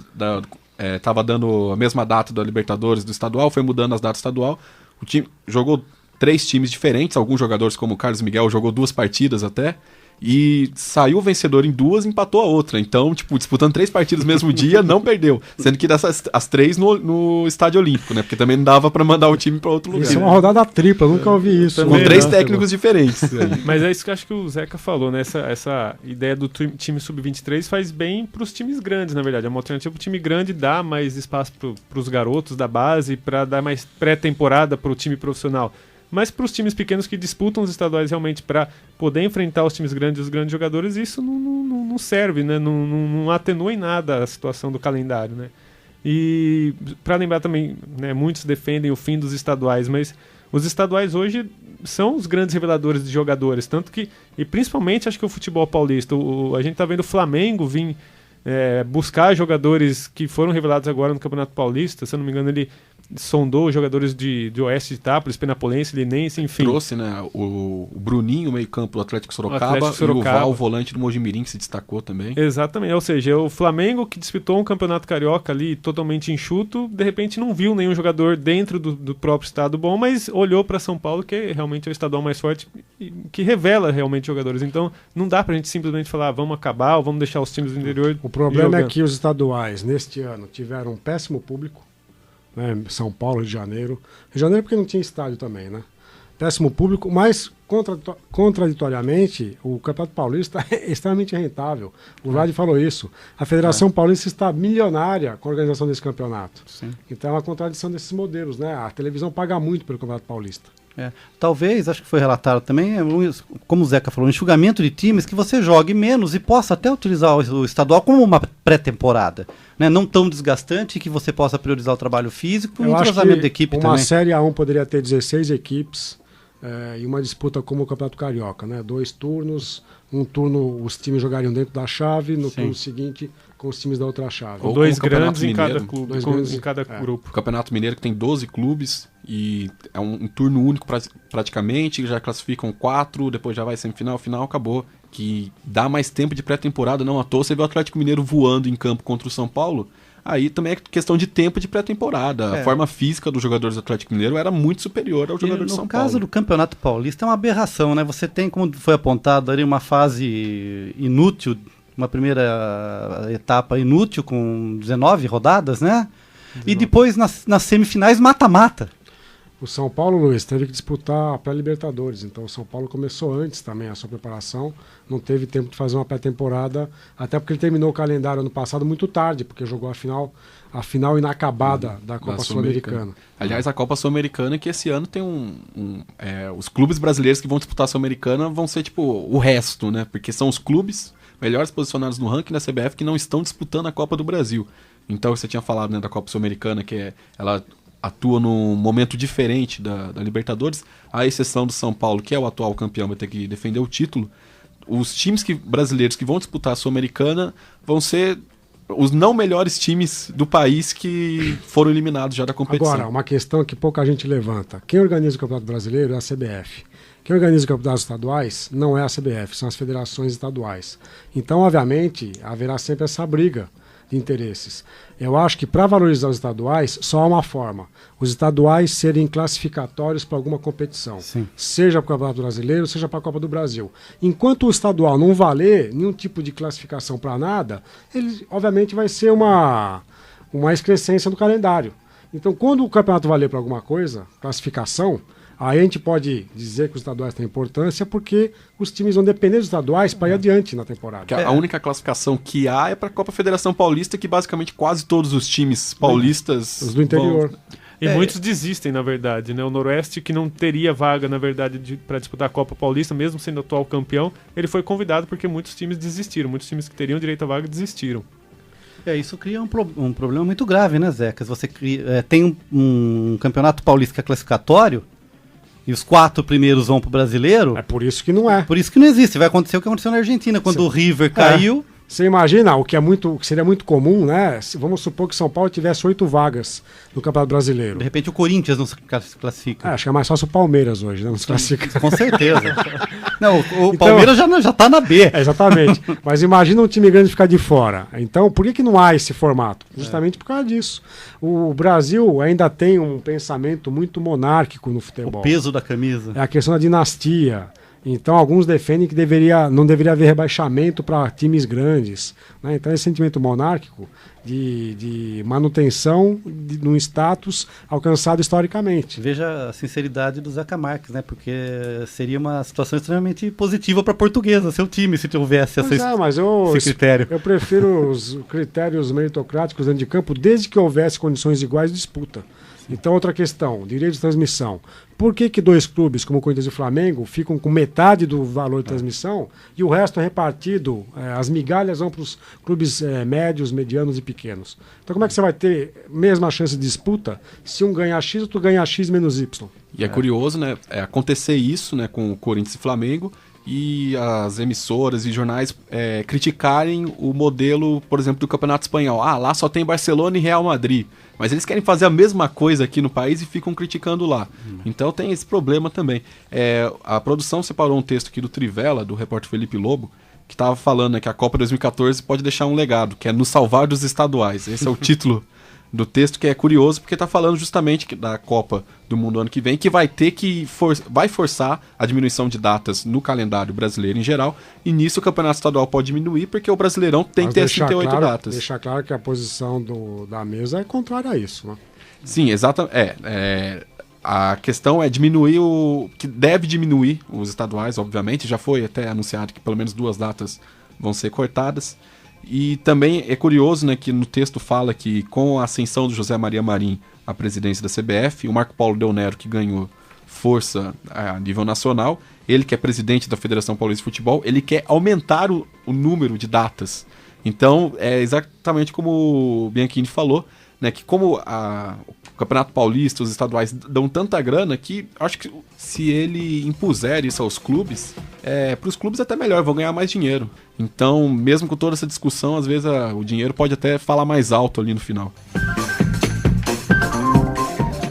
tava dando a mesma data da Libertadores do estadual, foi mudando as datas estadual. O time jogou 3 times diferentes, alguns jogadores como o Carlos Miguel jogou 2 partidas até. E saiu o vencedor em 2 e empatou a outra. Então, disputando 3 partidas no mesmo dia, não perdeu. Sendo que as 3 no Estádio Olímpico, né? Porque também não dava pra mandar o time pra outro lugar. Isso é uma rodada tripla, nunca ouvi isso. Com 3 técnicos diferentes. Mas é isso que eu acho que o Zeca falou, né? Essa ideia do time sub-23 faz bem pros times grandes, na verdade. É uma alternativa pro time grande, dá mais espaço pros garotos da base, pra dar mais pré-temporada pro time profissional. Mas para os times pequenos que disputam os estaduais realmente para poder enfrentar os times grandes e os grandes jogadores, isso não serve, né? Não atenua em nada a situação do calendário, né? E para lembrar também, né, muitos defendem o fim dos estaduais, mas os estaduais hoje são os grandes reveladores de jogadores, tanto que, e principalmente acho que o futebol paulista, a gente está vendo o Flamengo vir buscar jogadores que foram revelados agora no Campeonato Paulista. Se eu não me engano, ele sondou jogadores de Oeste de Itápolis, Penapolense, Linense, enfim. Trouxe, né, o Bruninho, meio campo do Atlético Sorocaba, e o Val, volante do Mojimirim, que se destacou também. Exatamente, ou seja, o Flamengo, que disputou um campeonato carioca ali totalmente enxuto, de repente não viu nenhum jogador dentro do próprio estado bom, mas olhou para São Paulo, que realmente é o estadual mais forte, que revela realmente jogadores. Então não dá pra gente simplesmente falar, vamos acabar ou vamos deixar os times do interior. O problema é que os estaduais, neste ano, tiveram um péssimo público, né? São Paulo, Rio de Janeiro. Rio de Janeiro porque não tinha estádio também, né? Péssimo público, mas contraditoriamente, o Campeonato Paulista é extremamente rentável. O Vlad falou isso. A Federação Paulista está milionária com a organização desse campeonato. Sim. Então é uma contradição desses modelos, né? A televisão paga muito pelo Campeonato Paulista. Talvez, acho que foi relatado também, como o Zeca falou, um enxugamento de times que você jogue menos e possa até utilizar o estadual como uma pré-temporada, né? Não tão desgastante, que você possa priorizar o trabalho físico e o entrosamento da equipe uma também. Uma Série A1 poderia ter 16 equipes e uma disputa como o Campeonato Carioca, né? 2 turnos, um turno os times jogariam dentro da chave, no turno seguinte com os times da outra chave. Ou 2 grandes em cada clube, em cada grupo. O Campeonato Mineiro que tem 12 clubes e é um turno único praticamente, já classificam 4, depois já vai semifinal, final, acabou. Que dá mais tempo de pré-temporada, não à toa. Você vê o Atlético Mineiro voando em campo contra o São Paulo, aí também é questão de tempo de pré-temporada. A forma física dos jogadores do Atlético Mineiro era muito superior ao jogador de São Paulo. No caso do Campeonato Paulista é uma aberração, né? Você tem, como foi apontado ali, uma fase inútil, uma primeira etapa inútil com 19 rodadas, né? 19. E depois nas semifinais mata-mata. O São Paulo, Luiz, teve que disputar a pré-Libertadores, então o São Paulo começou antes também a sua preparação, não teve tempo de fazer uma pré-temporada, até porque ele terminou o calendário ano passado muito tarde, porque jogou a final inacabada da Copa Sul-Americana. Aliás, a Copa Sul-Americana que esse ano tem os clubes brasileiros que vão disputar a Sul-Americana vão ser tipo o resto, né? Porque são os clubes melhores posicionados no ranking da CBF que não estão disputando a Copa do Brasil. Então você tinha falado, né, da Copa Sul-Americana, que ela atua num momento diferente da Libertadores, à exceção do São Paulo, que é o atual campeão, vai ter que defender o título. Os times brasileiros que vão disputar a Sul-Americana vão ser os não melhores times do país que foram eliminados já da competição. Agora, uma questão que pouca gente levanta. Quem organiza o Campeonato Brasileiro é a CBF. Quem organiza os campeonatos estaduais não é a CBF, são as federações estaduais. Então, obviamente, haverá sempre essa briga de interesses. Eu acho que para valorizar os estaduais, só há uma forma. Os estaduais serem classificatórios para alguma competição. Sim. Seja para o Campeonato Brasileiro, seja para a Copa do Brasil. Enquanto o estadual não valer nenhum tipo de classificação para nada, ele obviamente vai ser uma excrescência do calendário. Então, quando o campeonato valer para alguma coisa, classificação, aí a gente pode dizer que os estaduais têm importância porque os times vão depender dos estaduais para ir adiante na temporada. A única classificação que há é para a Copa Federação Paulista, que basicamente quase todos os times paulistas... Os do interior. E muitos desistem, na verdade, né? O Noroeste, que não teria vaga, na verdade, para disputar a Copa Paulista, mesmo sendo atual campeão, ele foi convidado porque muitos times desistiram. Muitos times que teriam direito à vaga desistiram. Isso cria um problema muito grave, né, Zeca? Você tem um campeonato paulista que é classificatório, e os 4 primeiros vão pro brasileiro. É por isso que não é. Por isso que não existe. Vai acontecer o que aconteceu na Argentina, quando o River caiu. Você imagina o que seria muito comum, né? Vamos supor que São Paulo tivesse 8 vagas no Campeonato Brasileiro. De repente o Corinthians não se classifica. Acho que é mais fácil o Palmeiras hoje, né? Não se classifica. Com certeza. Não, o Palmeiras já tá na B. Exatamente. Mas imagina um time grande ficar de fora. Então, por que não há esse formato? Justamente por causa disso. O Brasil ainda tem um pensamento muito monárquico no futebol. O peso da camisa. É a questão da dinastia. Então, alguns defendem que não deveria haver rebaixamento para times grandes. Né? Então, esse sentimento monárquico de manutenção de um status alcançado historicamente. Veja a sinceridade do Zeca Marques, né? Porque seria uma situação extremamente positiva para a Portuguesa, seu time, se houvesse esse critério. Eu prefiro os critérios meritocráticos dentro de campo, desde que houvesse condições iguais de disputa. Então, outra questão, direito de transmissão. Por que 2 clubes, como o Corinthians e o Flamengo, ficam com metade do valor de transmissão e o resto é repartido, as migalhas vão para os clubes médios, medianos e pequenos? Então, como é que você vai ter mesma chance de disputa se um ganhar X, outro ganhar X menos Y? E é curioso, né, acontecer isso, né, com o Corinthians e Flamengo, e as emissoras e jornais criticarem o modelo, por exemplo, do Campeonato Espanhol. Lá só tem Barcelona e Real Madrid. Mas eles querem fazer a mesma coisa aqui no país e ficam criticando lá. Então tem esse problema também. A produção separou um texto aqui do Trivela, do repórter Felipe Lobo, que estava falando, né, que a Copa 2014 pode deixar um legado, que é nos salvar dos estaduais. Esse é o título do texto, que é curioso, porque está falando justamente da Copa do Mundo ano que vem, que vai ter que vai forçar a diminuição de datas no calendário brasileiro em geral, e nisso o campeonato estadual pode diminuir, porque o Brasileirão tem que ter 38 datas. Deixar claro que a posição da mesa é contrária a isso, né? Sim, exatamente. A questão é diminuir que deve diminuir os estaduais, obviamente, já foi até anunciado que pelo menos 2 datas vão ser cortadas. E também é curioso, né, que no texto fala que com a ascensão do José Maria Marim à presidência da CBF, o Marco Paulo Del Nero, que ganhou força a nível nacional, ele que é presidente da Federação Paulista de Futebol, ele quer aumentar o número de datas. Então, é exatamente como o Bianchini falou, né, que como o Campeonato Paulista, os estaduais dão tanta grana que acho que se ele impuser isso aos clubes, para os clubes até melhor, vão ganhar mais dinheiro. Então, mesmo com toda essa discussão, às vezes o dinheiro pode até falar mais alto ali no final.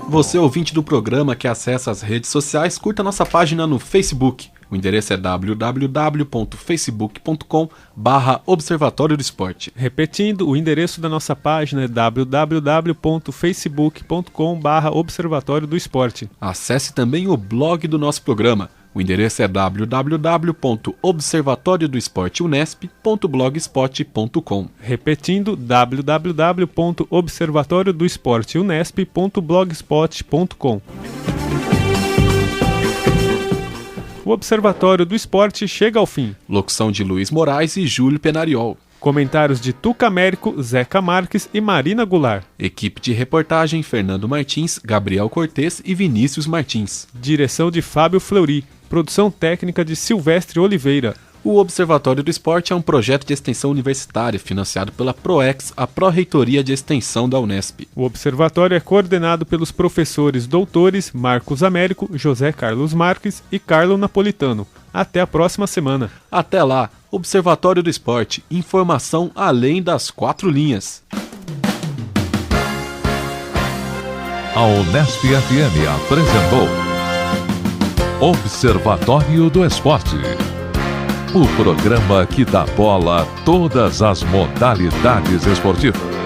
Você, ouvinte do programa que acessa as redes sociais, curta nossa página no Facebook. O endereço é www.facebook.com/Observatório do Esporte. Repetindo, o endereço da nossa página é www.facebook.com/Observatório do Esporte. Acesse também o blog do nosso programa. O endereço é www.observatoriodoesporteunesp.blogspot.com. Repetindo, www.observatoriodoesporteunesp.blogspot.com. O Observatório do Esporte chega ao fim. Locução de Luiz Moraes e Júlio Penariol. Comentários de Tuca Américo, Zeca Marques e Marina Goulart. Equipe de reportagem Fernando Martins, Gabriel Cortez e Vinícius Martins. Direção de Fábio Fleury. Produção técnica de Silvestre Oliveira. O Observatório do Esporte é um projeto de extensão universitária financiado pela PROEX, a Pró-Reitoria de Extensão da Unesp. O Observatório é coordenado pelos professores doutores Marcos Américo, José Carlos Marques e Carlo Napolitano. Até a próxima semana. Até lá! Observatório do Esporte, informação além das 4 linhas. A Unesp FM apresentou Observatório do Esporte, o programa que dá bola a todas as modalidades esportivas.